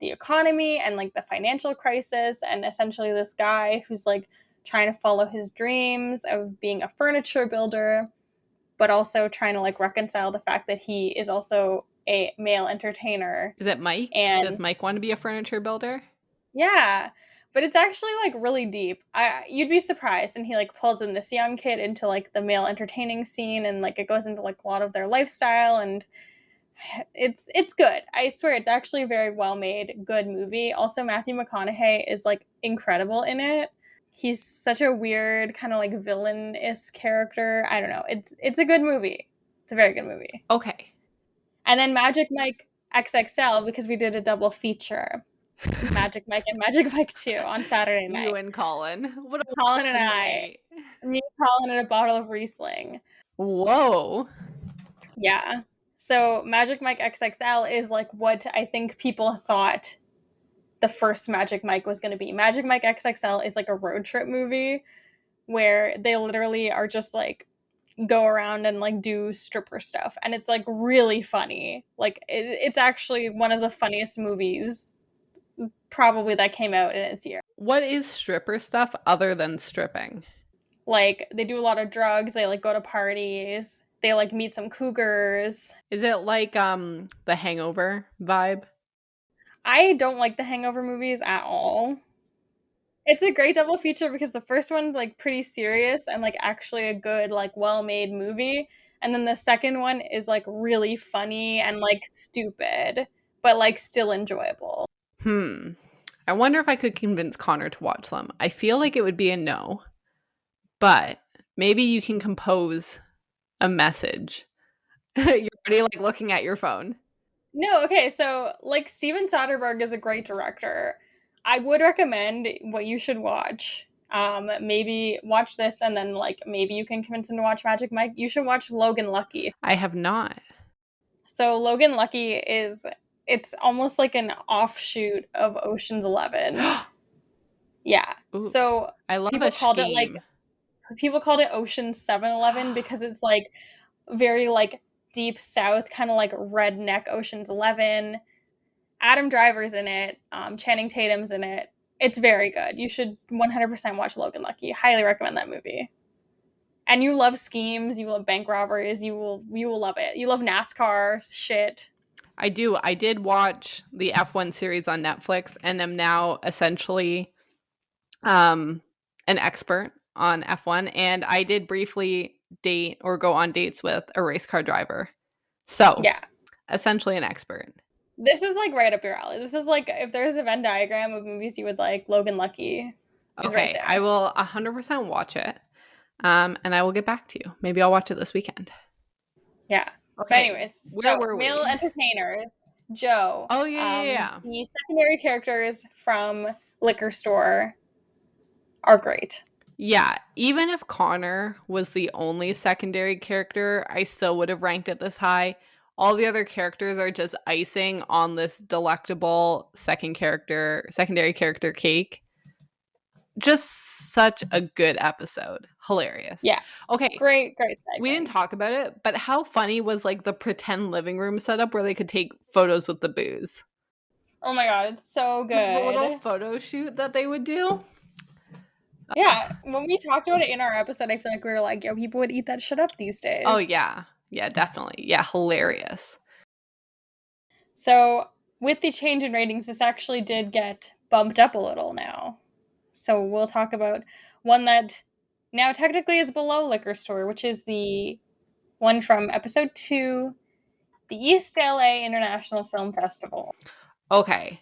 the economy and like the financial crisis, and essentially this guy who's like trying to follow his dreams of being a furniture builder, but also trying to like reconcile the fact that he is also a male entertainer. Is it Mike? And Does Mike want to be a furniture builder? yeah, but it's actually like really deep. You'd be surprised, and he like pulls in this young kid into like the male entertaining scene, and like it goes into like a lot of their lifestyle, and it's good. I swear, it's actually a very well made, good movie. Also, Matthew McConaughey is like incredible in it. He's such a weird kind of like villainous character. I don't know. It's a good movie. It's a very good movie. Okay. And then Magic Mike XXL, because we did a double feature. Magic Mike and Magic Mike 2 on Saturday night. You and Colin. What a Colin and fun I, night. me, Colin, and a bottle of Riesling. Whoa. Yeah. So Magic Mike XXL is like what I think people thought the first Magic Mike was going to be. Magic Mike XXL is like a road trip movie where they literally are just like go around and like do stripper stuff, and it's like really funny. Like it's actually one of the funniest movies probably that came out in its year. What is stripper stuff other than stripping? Like they do a lot of drugs, they like go to parties, they like meet some cougars. Is it like the Hangover vibe? I don't like the Hangover movies at all. It's a great double feature because the first one's like pretty serious and like actually a good like well-made movie, and then the second one is like really funny and like stupid but like still enjoyable. I wonder if I could convince Connor to watch them. I feel like it would be a no, but maybe you can compose a message. You're already like looking at your phone. No, okay, so like Steven Soderbergh is a great director. I would recommend what you should watch. Maybe watch this and then like maybe you can convince him to watch Magic Mike. You should watch Logan Lucky. I have not. So Logan Lucky it's almost like an offshoot of Ocean's 11. Yeah. Ooh, So I love people a called it like scheme. people called it Ocean 7-Eleven because it's like very like deep south, kind of like redneck Ocean's 11. Adam Driver's in it. Channing Tatum's in it. It's very good. You should 100% watch Logan Lucky. Highly recommend that movie. And you love schemes, you love bank robberies, you will love it. You love NASCAR shit. I do. I did watch the F1 series on Netflix and am now essentially an expert on F1. And I did briefly date or go on dates with a race car driver. So, Yeah. essentially an expert. This is like right up your alley. This is like if there's a Venn diagram of movies you would like, Logan Lucky is right Okay, there. I will 100% watch it. And I will get back to you. Maybe I'll watch it this weekend. Yeah. But Okay, anyways, where so were male we? entertainer, Joe. Oh, yeah. The secondary characters from Liquor Store are great. Yeah, even if Connor was the only secondary character, I still would have ranked it this high. All the other characters are just icing on this delectable secondary character cake. Just such a good episode. Hilarious. Yeah. Okay, Great segment. we didn't talk about it, but how funny was like the pretend living room setup where they could take photos with the booze? Oh my god, it's so good. The little photo shoot that they would do. Yeah, when we talked about it in our episode, I feel like we were like, yo, people would eat that shit up these days. Oh, yeah. Yeah, definitely. Yeah, hilarious. So, with the change in ratings, this actually did get bumped up a little now. So, we'll talk about one that now technically is below Liquor Store, which is the one from episode 2, the East LA International Film Festival. Okay.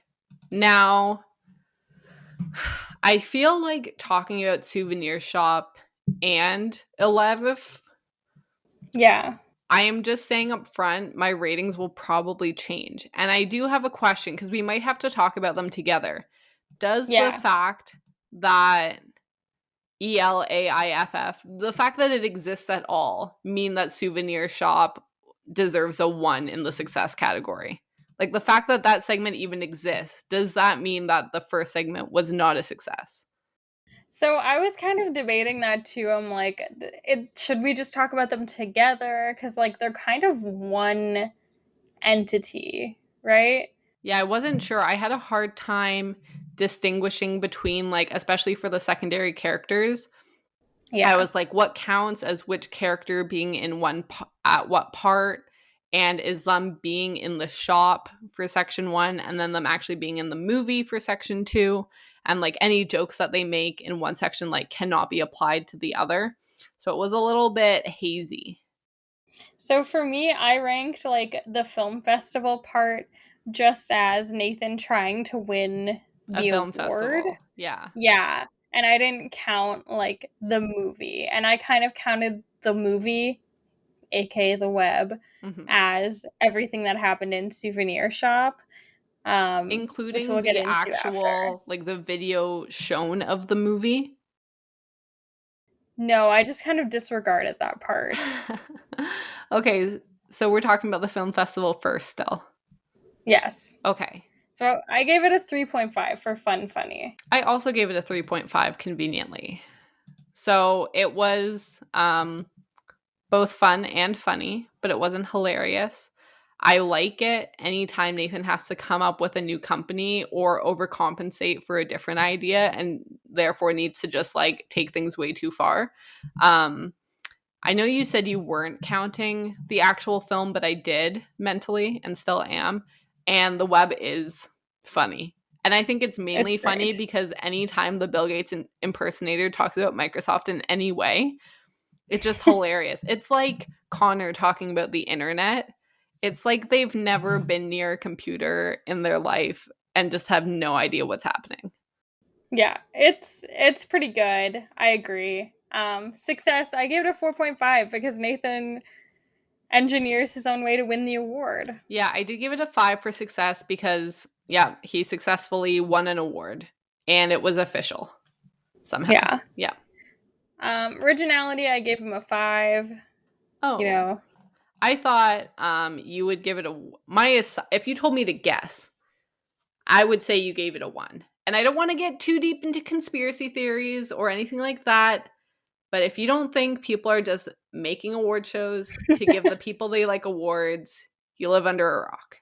Now, I feel like talking about Souvenir Shop and 11, Yeah. I am just saying up front, my ratings will probably change. And I do have a question because we might have to talk about them together. Does the fact that ELAIFF, the fact that it exists at all, mean that Souvenir Shop deserves a 1 in the success category? Like the fact that that segment even exists, does that mean that the first segment was not a success? So I was kind of debating that too. I'm like, should we just talk about them together? Because like they're kind of one entity, right? Yeah, I wasn't sure. I had a hard time distinguishing between like, especially for the secondary characters. Yeah. I was like, what counts as which character being in at what part? And is them being in the shop for section 1 and then them actually being in the movie for section 2? And like any jokes that they make in one section like cannot be applied to the other. So it was a little bit hazy. So for me, I ranked like the film festival part just as Nathan trying to win A the film award. festival. Yeah. Yeah. And I didn't count like the movie. And I kind of counted the movie, aka the web, as everything that happened in Souvenir Shop. Including we'll the actual, like the video shown of the movie? No, I just kind of disregarded that part. Okay, so we're talking about the film festival first still. Yes. Okay. So I gave it a 3.5 for funny. I also gave it a 3.5 conveniently. So it was both fun and funny, but it wasn't hilarious. I like it anytime Nathan has to come up with a new company or overcompensate for a different idea and therefore needs to just like take things way too far. I know you said you weren't counting the actual film, but I did mentally and still am. And the web is funny. And I think it's mainly funny because anytime the Bill Gates impersonator talks about Microsoft in any way, it's just hilarious. It's like Connor talking about the internet. It's like they've never been near a computer in their life and just have no idea what's happening. Yeah, it's pretty good. I agree. Success, I gave it a 4.5 because Nathan engineers his own way to win the award. Yeah, I did give it a 5 for success because, yeah, he successfully won an award and it was official somehow. Yeah. Originality, I gave him a 5. Oh. You know. I thought you would give it if you told me to guess, I would say you gave it a 1. And I don't want to get too deep into conspiracy theories or anything like that. But if you don't think people are just making award shows to give the people they like awards, you live under a rock.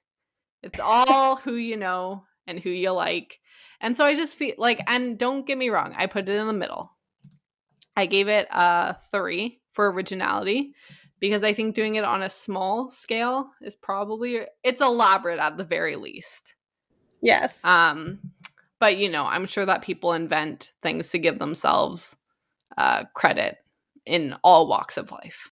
It's all who you know and who you like. And so I just feel like, and don't get me wrong, I put it in the middle. I gave it a 3 for originality because I think doing it on a small scale is probably, it's elaborate at the very least. Yes. But I'm sure that people invent things to give themselves credit in all walks of life.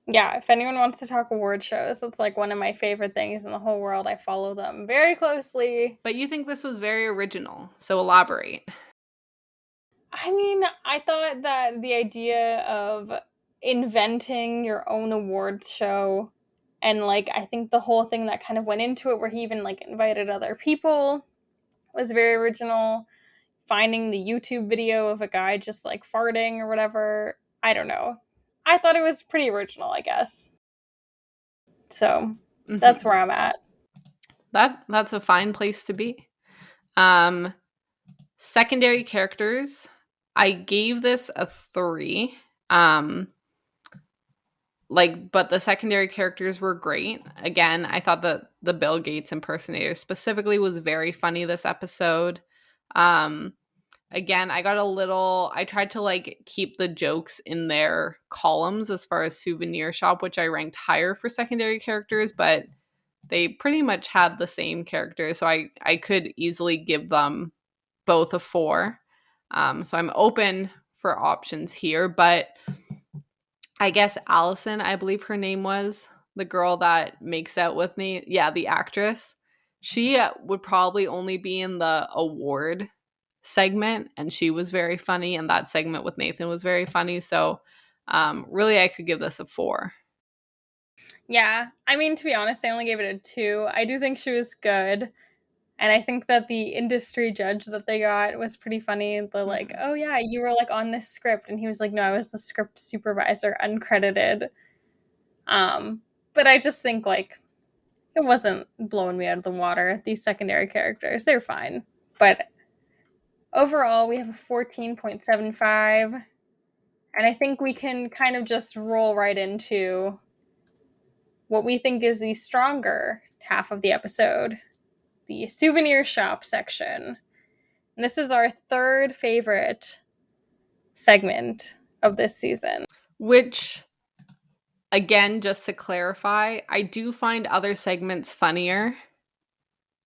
Yeah, if anyone wants to talk award shows, that's like one of my favorite things in the whole world. I follow them very closely. But you think this was very original, so elaborate. I mean, I thought that the idea of inventing your own awards show and like I think the whole thing that kind of went into it where he even like invited other people was very original. Finding the YouTube video of a guy just like farting or whatever, I don't know. I thought it was pretty original, I guess. So, that's where I'm at. That's a fine place to be. Secondary characters, I gave this a 3. But the secondary characters were great. Again, I thought that the Bill Gates impersonator specifically was very funny this episode. Again, I tried to like keep the jokes in their columns as far as souvenir shop, which I ranked higher for secondary characters, but they pretty much had the same characters. So I could easily give them both a 4. So I'm open for options here, but I guess Allison, I believe her name was, the girl that makes out with me. Yeah, the actress. She would probably only be in the award segment, and she was very funny, and that segment with Nathan was very funny. So really, I could give this a 4. Yeah, I mean, to be honest, I only gave it a 2. I do think she was good. And I think that the industry judge that they got was pretty funny. They're like, oh, yeah, you were like on this script. And he was like, no, I was the script supervisor, uncredited. But I just think like it wasn't blowing me out of the water. These secondary characters, they're fine. But overall, we have a 14.75. And I think we can kind of just roll right into what we think is the stronger half of the episode, the souvenir shop section. And this is our third favorite segment of this season. Which, again, just to clarify, I do find other segments funnier,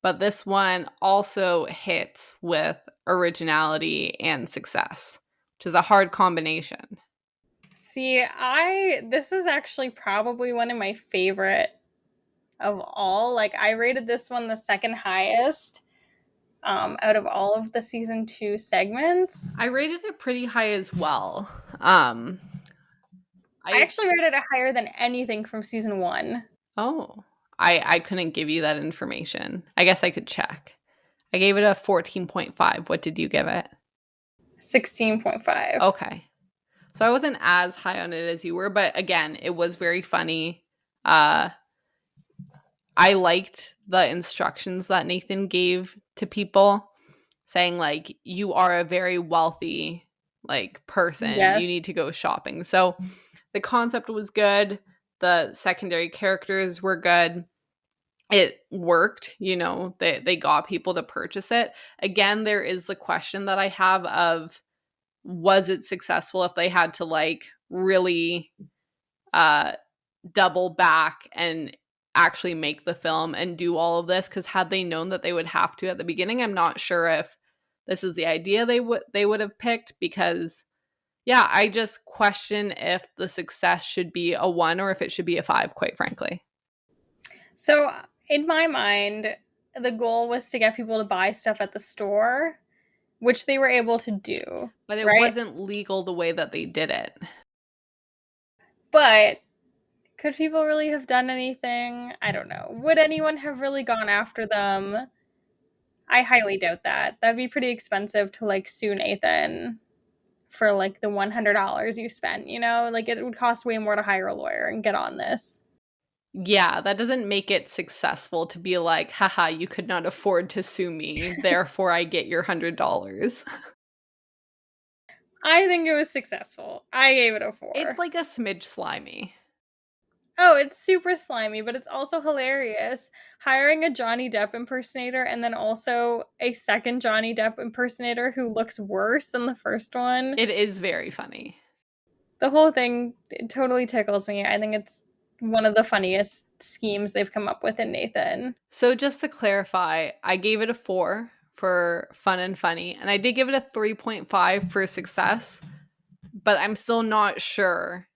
but this one also hits with originality and success, which is a hard combination. See, this is actually probably one of my favorite of all. Like, I rated this one the second highest out of all of the season 2 segments. I rated it pretty high as well. I actually rated it higher than anything from season 1. Oh, I couldn't give you that information. I guess I could check. I gave it a 14.5. What did you give it? 16.5. Okay. So I wasn't as high on it as you were, but again, it was very funny. I liked the instructions that Nathan gave to people, saying like, you are a very wealthy like person. Yes. You need to go shopping. So the concept was good. The secondary characters were good. It worked, they got people to purchase it. Again, there is the question that I have of, was it successful if they had to like really double back and actually make the film and do all of this? Because had they known that they would have to at the beginning, I'm not sure if this is the idea they would have picked, because yeah, I just question if the success should be a 1 or if it should be a 5, quite frankly. So in my mind, the goal was to get people to buy stuff at the store, which they were able to do. But it right? wasn't legal the way that they did it. But could people really have done anything? I don't know. Would anyone have really gone after them? I highly doubt that. That'd be pretty expensive to like sue Nathan for like the $100 you spent, Like it would cost way more to hire a lawyer and get on this. Yeah, that doesn't make it successful to be like, haha, you could not afford to sue me, therefore I get your $100. I think it was successful. I gave it a 4. It's like a smidge slimy. Oh, it's super slimy, but it's also hilarious. Hiring a Johnny Depp impersonator and then also a second Johnny Depp impersonator who looks worse than the first one. It is very funny. The whole thing totally tickles me. I think it's one of the funniest schemes they've come up with in Nathan. So just to clarify, I gave it a 4 for fun and funny, and I did give it a 3.5 for success, but I'm still not sure.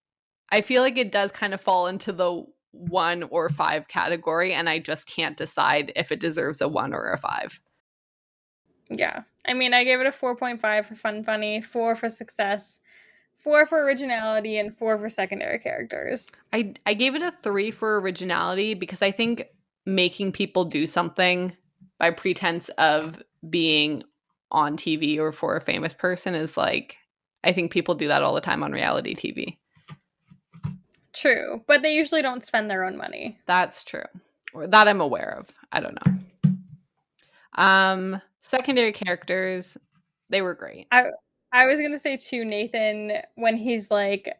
I feel like it does kind of fall into the 1 or 5 category, and I just can't decide if it deserves a 1 or a 5. Yeah. I mean, I gave it a 4.5 for fun funny, 4 for success, 4 for originality, and 4 for secondary characters. I gave it a 3 for originality because I think making people do something by pretense of being on TV or for a famous person is like, I think people do that all the time on reality TV. True, but they usually don't spend their own money. That's true. Or that I'm aware of. I don't know. Secondary characters, they were great. I was gonna say too, Nathan, when he's like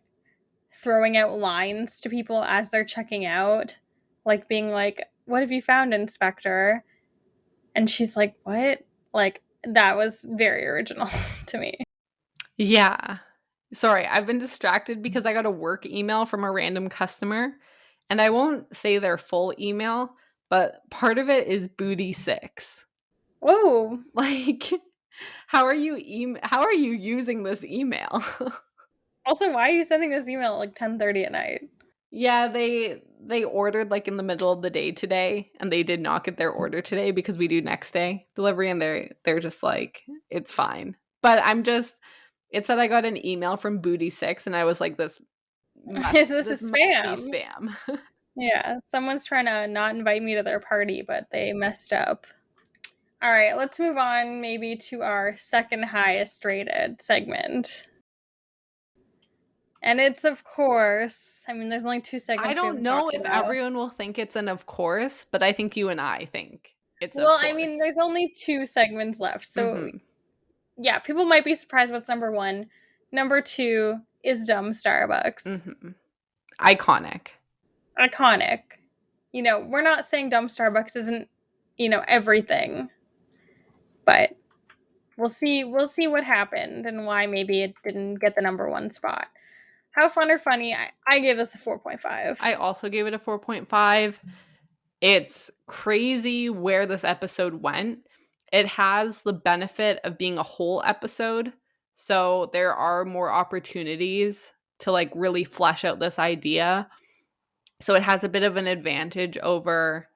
throwing out lines to people as they're checking out, like being like, "What have you found, Inspector?" And she's like, "What?" Like that was very original to me. Yeah. Sorry, I've been distracted because I got a work email from a random customer, and I won't say their full email, but part of it is booty 6. Whoa. Like, how are you using this email? Also, why are you sending this email at like 10:30 at night? Yeah, they ordered like in the middle of the day today, and they did not get their order today because we do next day delivery, and they're just like, it's fine. But it said I got an email from Booty 6, and I was like, this Is must this a be spam? spam. Yeah, someone's trying to not invite me to their party, but they messed up. All right, let's move on maybe to our second highest rated segment. And it's, of course, I mean, there's only 2 segments I we don't haven't know talked if about. everyone will think it's an of course, but I think you and I think it's of Well, I mean, course. there's only 2 segments left. So, Mhm. yeah, people might be surprised what's number 1. Number 2 is Dumb Starbucks. Mhm. Iconic. Iconic. You know, we're not saying Dumb Starbucks isn't, everything. But we'll see what happened and why maybe it didn't get the number 1 spot. How fun or funny? I gave this a 4.5. I also gave it a 4.5. It's crazy where this episode went. It has the benefit of being a whole episode, so there are more opportunities to like really flesh out this idea. So it has a bit of an advantage over,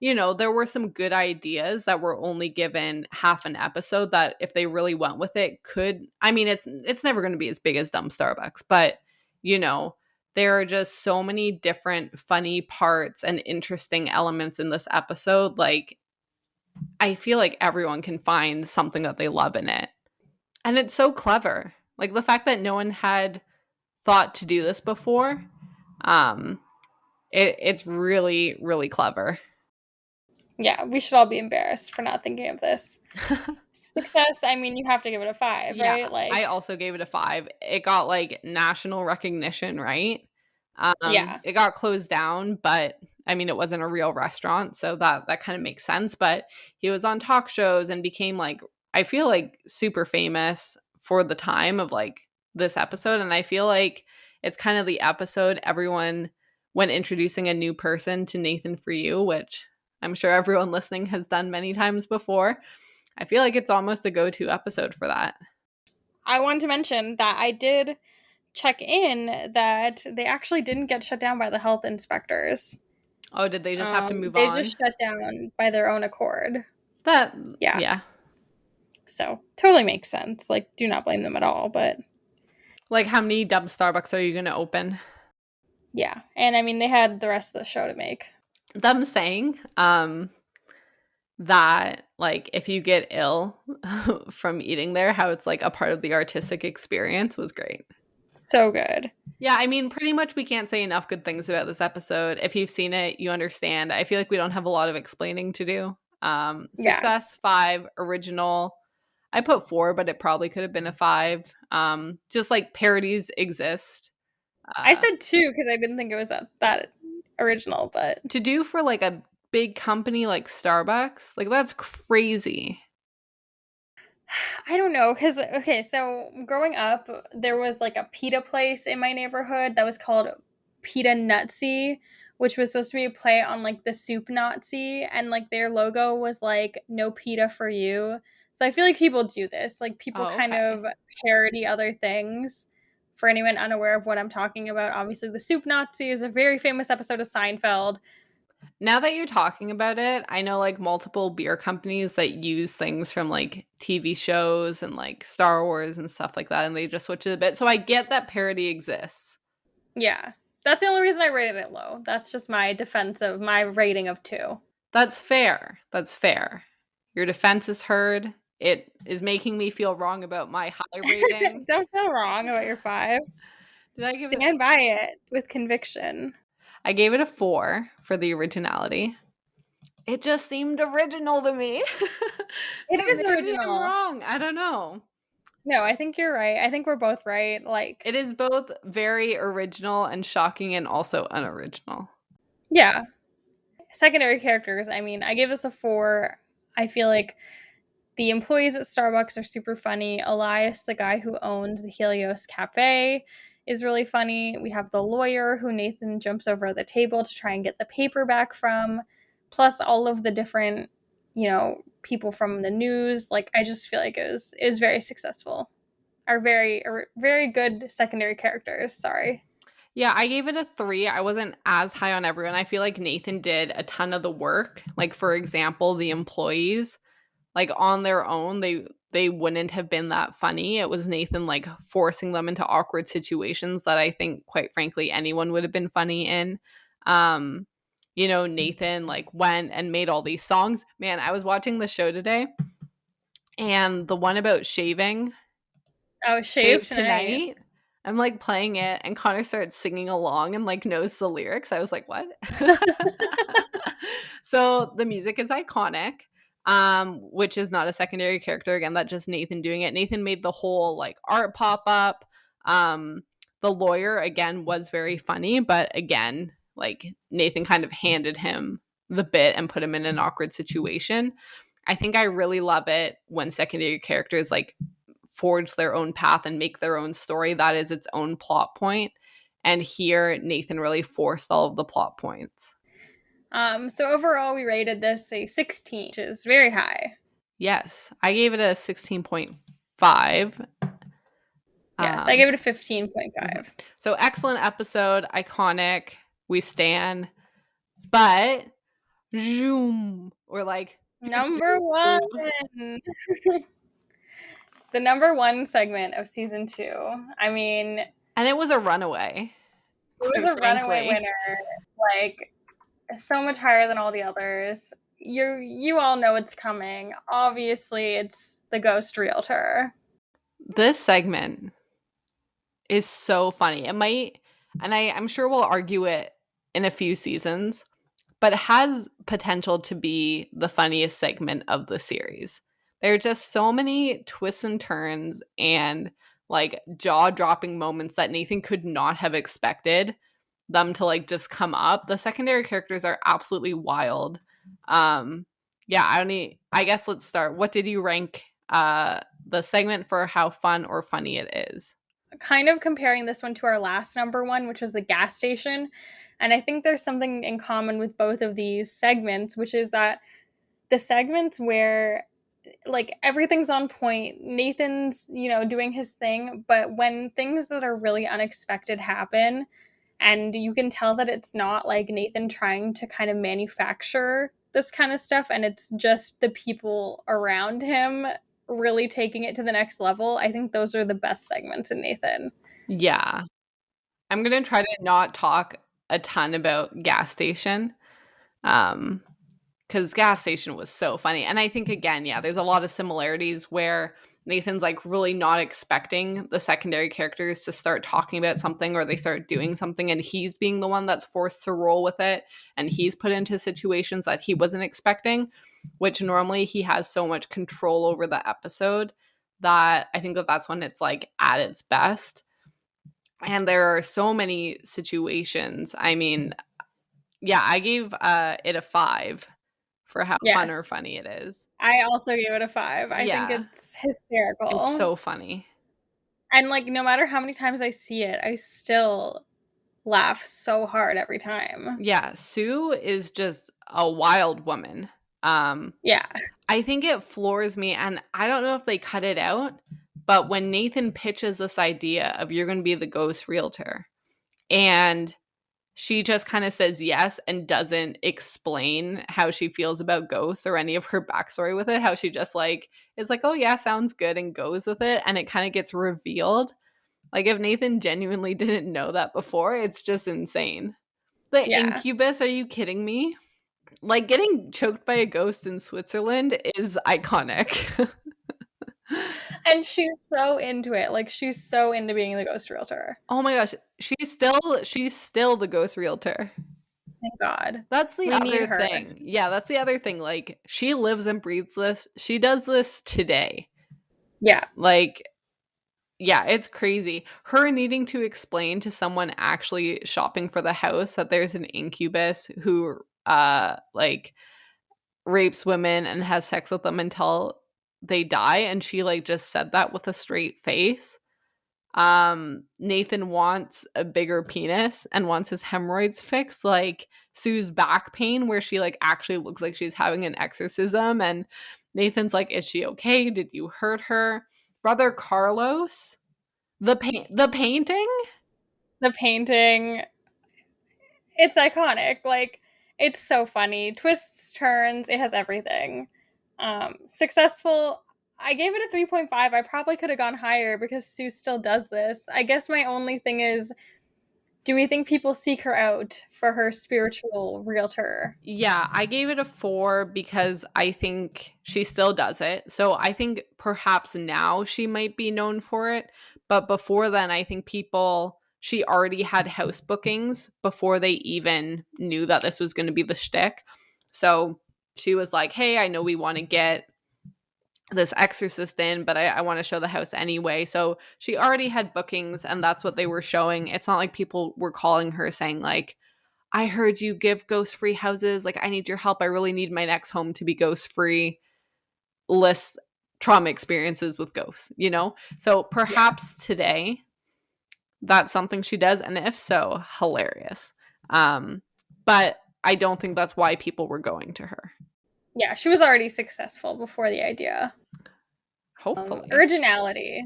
there were some good ideas that were only given half an episode that if they really went with it could, I mean, it's never going to be as big as Dumb Starbucks, but there are just so many different funny parts and interesting elements in this episode. Like, I feel like everyone can find something that they love in it. And it's so clever. Like the fact that no one had thought to do this before, um, it's really, really clever. Yeah, we should all be embarrassed for not thinking of this. Success, I mean, you have to give it a 5, Yeah, right? Like, I also gave it a 5. It got like national recognition, right? yeah. It got closed down, but I mean, it wasn't a real restaurant, so that kind of makes sense. But he was on talk shows and became like, I feel like super famous for the time of like this episode. And I feel like it's kind of the episode everyone, when introducing a new person to Nathan For You, which I'm sure everyone listening has done many times before. I feel like it's almost a go-to episode for that. I wanted to mention that I did check in that they actually didn't get shut down by the health inspectors. Oh, did they just have to move They on? just shut down by their own accord. That, Yeah. yeah. So, totally makes sense. Like, do not blame them at all, but Like, how many Dumb Starbucks are you going to open? yeah. And I mean, they had the rest of the show to make. Them saying that, like, if you get ill from eating there, how it's, like, a part of the artistic experience was great. So good. Yeah, I mean, pretty much we can't say enough good things about this episode. If you've seen it, you understand. I feel like we don't have a lot of explaining to do. Success, 5. Original, I put 4, but it probably could have been a 5. Just like parodies exist. I said 2 because I didn't think it was that original, but to do for like a big company like Starbucks, like that's crazy. I don't know, because okay, so growing up, there was like a pita place in my neighborhood that was called Pita Nutsy, which was supposed to be a play on like the soup Nazi, and like their logo was like "No pita for you." So I feel like people do this, like people Oh, kind okay. of parody other things. For anyone unaware of what I'm talking about, obviously the soup Nazi is a very famous episode of Seinfeld. Now that you're talking about it, I know like multiple beer companies that use things from like TV shows and like Star Wars and stuff like that, and they just switch it a bit. So I get that parody exists. Yeah, that's the only reason I rated it low. That's just my defense of my rating of 2. That's fair. That's fair. Your defense is heard. It is making me feel wrong about my high rating. Don't feel wrong about your 5. Did I give it? Stand by it with conviction. I gave it a 4 for the originality. It just seemed original to me. It But is maybe I'm original. wrong. I don't know. No, I think you're right. I think we're both right. Like, It is both very original and shocking and also unoriginal. yeah. Secondary characters, I mean, I gave this a 4. I feel like the employees at Starbucks are super funny. Elias, the guy who owns the Helios Cafe, is really funny. We have the lawyer who Nathan jumps over the table to try and get the paper back from, plus all of the different, people from the news. Like, I just feel like it was very successful. Are very good secondary characters. Sorry. Yeah, I gave it a 3. I wasn't as high on everyone. I feel like Nathan did a ton of the work. Like for example, the employees, like on their own, they wouldn't have been that funny. It was Nathan like forcing them into awkward situations that I think quite frankly anyone would have been funny in. Um Nathan like went and made all these songs. Man, I was watching the show today and the one about shaving, Oh, shave Shave tonight. Tonight. I'm like playing it and Connor starts singing along and like knows the lyrics. I was like, what? So the music is iconic, which is not a secondary character. Again, that's just Nathan doing it. Nathan made the whole like art pop up. Um, the lawyer again was very funny, but again, like Nathan kind of handed him the bit and put him in an awkward situation. I think I really love it when secondary characters like forge their own path and make their own story. That is its own plot point. And here, Nathan really forced all of the plot points. So overall, we rated this a 16, which is very high. Yes, I gave it a 16.5. Yes, I gave it a 15.5. Mhm. So excellent episode, iconic, we stan. But zoom, or like Number doo-doo. 1. The number 1 segment of season 2. I mean, it And it was a runaway, was quite a runaway frankly. winner. Like, so much higher than all the others. You all know it's coming. Obviously, it's the ghost realtor. This segment is so funny. It might, and I'm sure we'll argue it in a few seasons, but it has potential to be the funniest segment of the series. There are just so many twists and turns and like jaw-dropping moments that Nathan could not have expected them to like just come up. The secondary characters are absolutely wild. Yeah, I guess let's start. What did you rank the segment for how fun or funny it is? Kind of comparing this one to our last number 1, which was the gas station. And I think there's something in common with both of these segments, which is that the segments where like everything's on point, Nathan's, doing his thing, but when things that are really unexpected happen, and you can tell that it's not like Nathan trying to kind of manufacture this kind of stuff, and it's just the people around him really taking it to the next level. I think those are the best segments in Nathan. Yeah. I'm going to try to not talk a ton about gas station. Because gas station was so funny. And I think again, yeah, there's a lot of similarities where Nathan's like really not expecting the secondary characters to start talking about something or they start doing something and he's being the one that's forced to roll with it and he's put into situations that he wasn't expecting, which normally he has so much control over the episode that I think that that's when it's like at its best. And there are so many situations. I mean, Yeah, I gave it a 5 for how fun or Yes. funny it is. I also gave it a 5. I think Yeah, it's it's hysterical. so funny. And, like, no matter how many times I see it, I still laugh so hard every time. Yeah, Sue is just a wild woman. Yeah. I think it floors me, and I don't know if they cut it out, but when Nathan pitches this idea of you're going to be the ghost realtor, and she just kind of says yes and doesn't explain how she feels about ghosts or any of her backstory with it, how she just like is like, oh yeah, sounds good, and goes with it, and it kind of gets revealed. Like if Nathan genuinely didn't know that before, it's just insane. The Yeah. incubus, are you kidding me? Like getting choked by a ghost in Switzerland is iconic. And she's so into it. Like, she's so into being the ghost realtor. Oh my gosh, she's still the ghost realtor. Thank God. That's the We need other her. thing. Yeah, that's the other thing. Like she lives and breathes this. She does this today. Yeah. Like yeah, it's crazy. Her needing to explain to someone actually shopping for the house that there's an incubus who like rapes women and has sex with them until they die, and she like just said that with a straight face. Nathan wants a bigger penis and wants his hemorrhoids fixed, like Sue's back pain where she like actually looks like she's having an exorcism, and Nathan's like, is she okay? Did you hurt her? Brother Carlos, the painting. The painting, it's iconic. Like, it's so funny. Twists, turns, it has everything. Successful. I gave it a 3.5. I probably could have gone higher because Sue still does this. I guess my only thing is, do we think people seek her out for her spiritual realtor? Yeah, I gave it a 4 because I think she still does it. So I think perhaps now she might be known for it. But before then, I think she already had house bookings before they even knew that this was going to be the shtick. So she was like, hey, I know we want to get this exorcist in, but I want to show the house anyway. So she already had bookings, and that's what they were showing. It's not like people were calling her saying, like, I heard you give ghost free houses. Like, I need your help. I really need my next home to be ghost free. List trauma experiences with ghosts, you know? So Yeah. perhaps today that's something she does. And if so, hilarious. But I don't think that's why people were going to her. Yeah, she was already successful before the idea. Hopefully. Originality.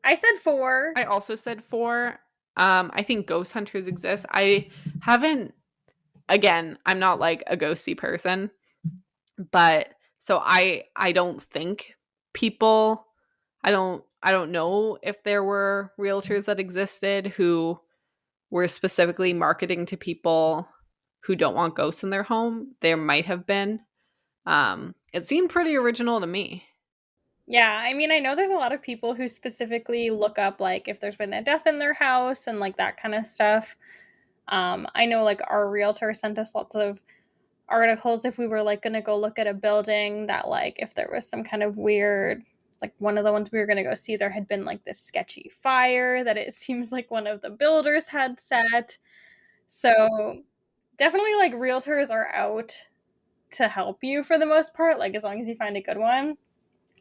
I said 4. I also said 4. I think ghost hunters exist. I haven't, again, I'm not like a ghosty person, but so I don't think people I don't know if there were realtors that existed who were specifically marketing to people who don't want ghosts in their home. There might have been. It seemed pretty original to me. Yeah, I mean, I know there's a lot of people who specifically look up, like, if there's been a death in their house and, like, that kind of stuff. I know, like, our realtor sent us lots of articles if we were, like, gonna go look at a building that, like, if there was some kind of weird, like, one of the ones we were gonna go see, there had been, like, this sketchy fire that it seems like one of the builders had set. So, definitely, like, realtors are out to help you for the most part, like, as long as you find a good one.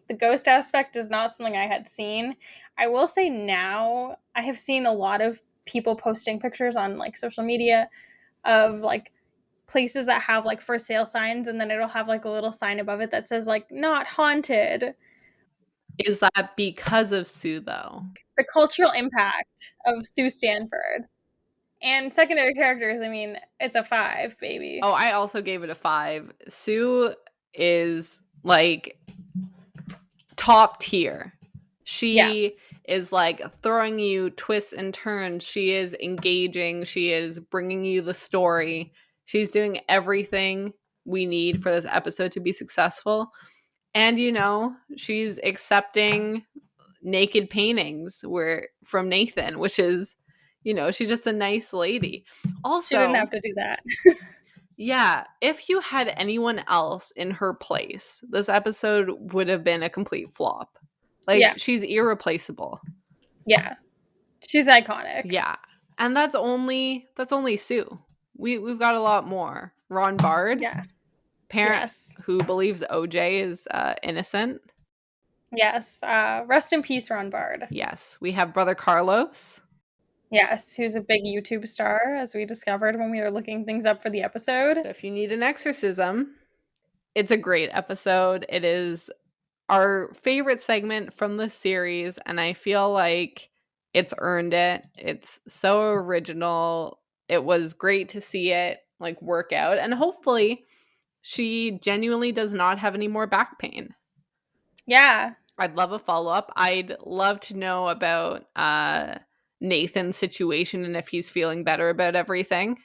The ghost aspect is not something I had seen. I will say now I have seen a lot of people posting pictures on like social media of like places that have like for sale signs, and then it'll have like a little sign above it that says like not haunted. Is that because of Sue though? The cultural impact of Sue Stanford and secondary characters, I mean, it's a 5, baby. Oh, I also gave it a 5. Sue is like top tier. Yeah, She is like throwing you twists and turns. She is engaging. She is bringing you the story. She's doing everything we need for this episode to be successful. And she's accepting naked paintings were from Nathan, which is, she's just a nice lady. she didn't Also, have to do that. yeah, if you had anyone else in her place, this episode would have been a complete flop. Like Yeah, she's irreplaceable. yeah, she's iconic. Yeah. And that's only Sue. we've got a lot more. Ron Bard, Yeah. parent Yes. who believes OJ is innocent. Yes. Rest in peace, Ron Bard. Yes, we have brother Carlos. Yes, who's a big YouTube star, as we discovered when we were looking things up for the episode. So if you need an exorcism, it's a great episode. It is our favorite segment from the series, and I feel like it's earned it. It's so original. It was great to see it like work out, and hopefully she genuinely does not have any more back pain. Yeah. I'd love a follow-up. I'd love to know about Nathan's situation and if he's feeling better about everything.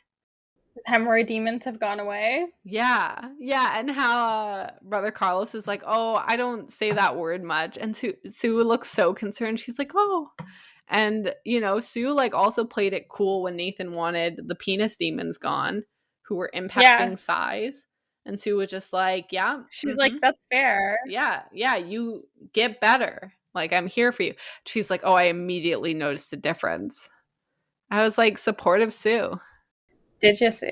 His hemorrhoid demons have gone away. Yeah, and how brother Carlos is like, oh, I don't say that word much, and Sue looks so concerned. She's like, oh, and Sue like also played it cool when Nathan wanted the penis demons gone, who were impacting size, and Sue was just like, yeah, She's like, that's fair. yeah, you get better. Like, I'm here for you. She's like, oh, I immediately noticed a difference. I was like, supportive Sue. Did you, Sue?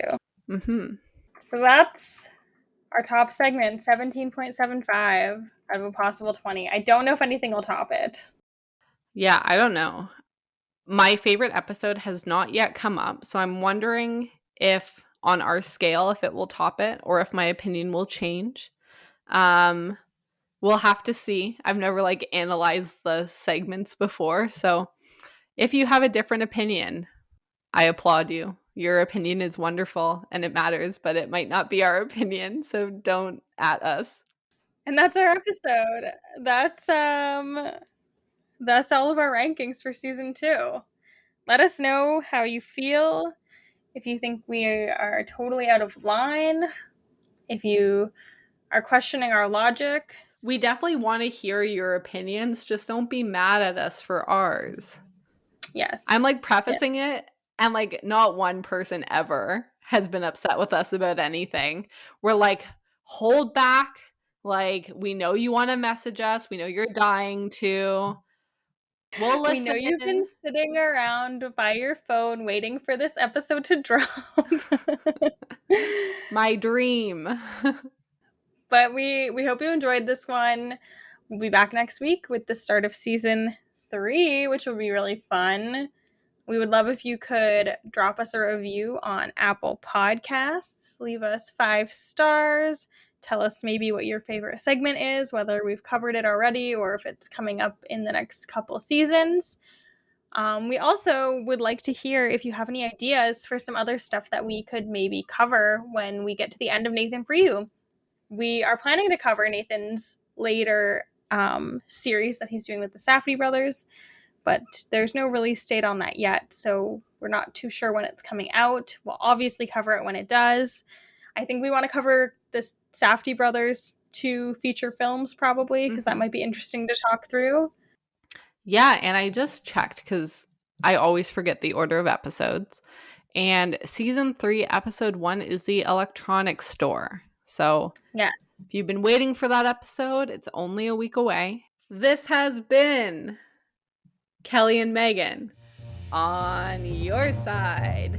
Mm-hmm. So that's our top segment, 17.75 out of a possible 20. I don't know if anything will top it. Yeah, I don't know. My favorite episode has not yet come up, so I'm wondering if on our scale, if it will top it or if my opinion will change. We'll have to see. I've never like analyzed the segments before, so if you have a different opinion, I applaud you. Your opinion is wonderful and it matters, but it might not be our opinion, so don't at us. And that's our episode. That's all of our rankings for season 2. Let us know how you feel. If you think we are totally out of line, if you are questioning our logic. We definitely want to hear your opinions. Just don't be mad at us for ours. Yes. I'm like prefacing it, and like not one person ever has been upset with us about anything. We're like, hold back. Like, we know you want to message us. We know you're dying to. We'll listen. We know you've been sitting around by your phone waiting for this episode to drop. My dream. But we hope you enjoyed this one. We'll be back next week with the start of season 3, which will be really fun. We would love if you could drop us a review on Apple Podcasts. Leave us 5 stars. Tell us maybe what your favorite segment is, whether we've covered it already or if it's coming up in the next couple seasons. We also would like to hear if you have any ideas for some other stuff that we could maybe cover when we get to the end of Nathan For You. We are planning to cover Nathan's later series that he's doing with the Safdie brothers, but there's no release date on that yet, so we're not too sure when it's coming out. We'll obviously cover it when it does. I think we want to cover the Safdie brothers 2 feature films probably, because that might be interesting to talk through. Yeah, and I just checked because I always forget the order of episodes. And season 3, episode 1 is the electronics store. So yes, if you've been waiting for that episode, it's only a week away. This has been Kelly and Megan on your side.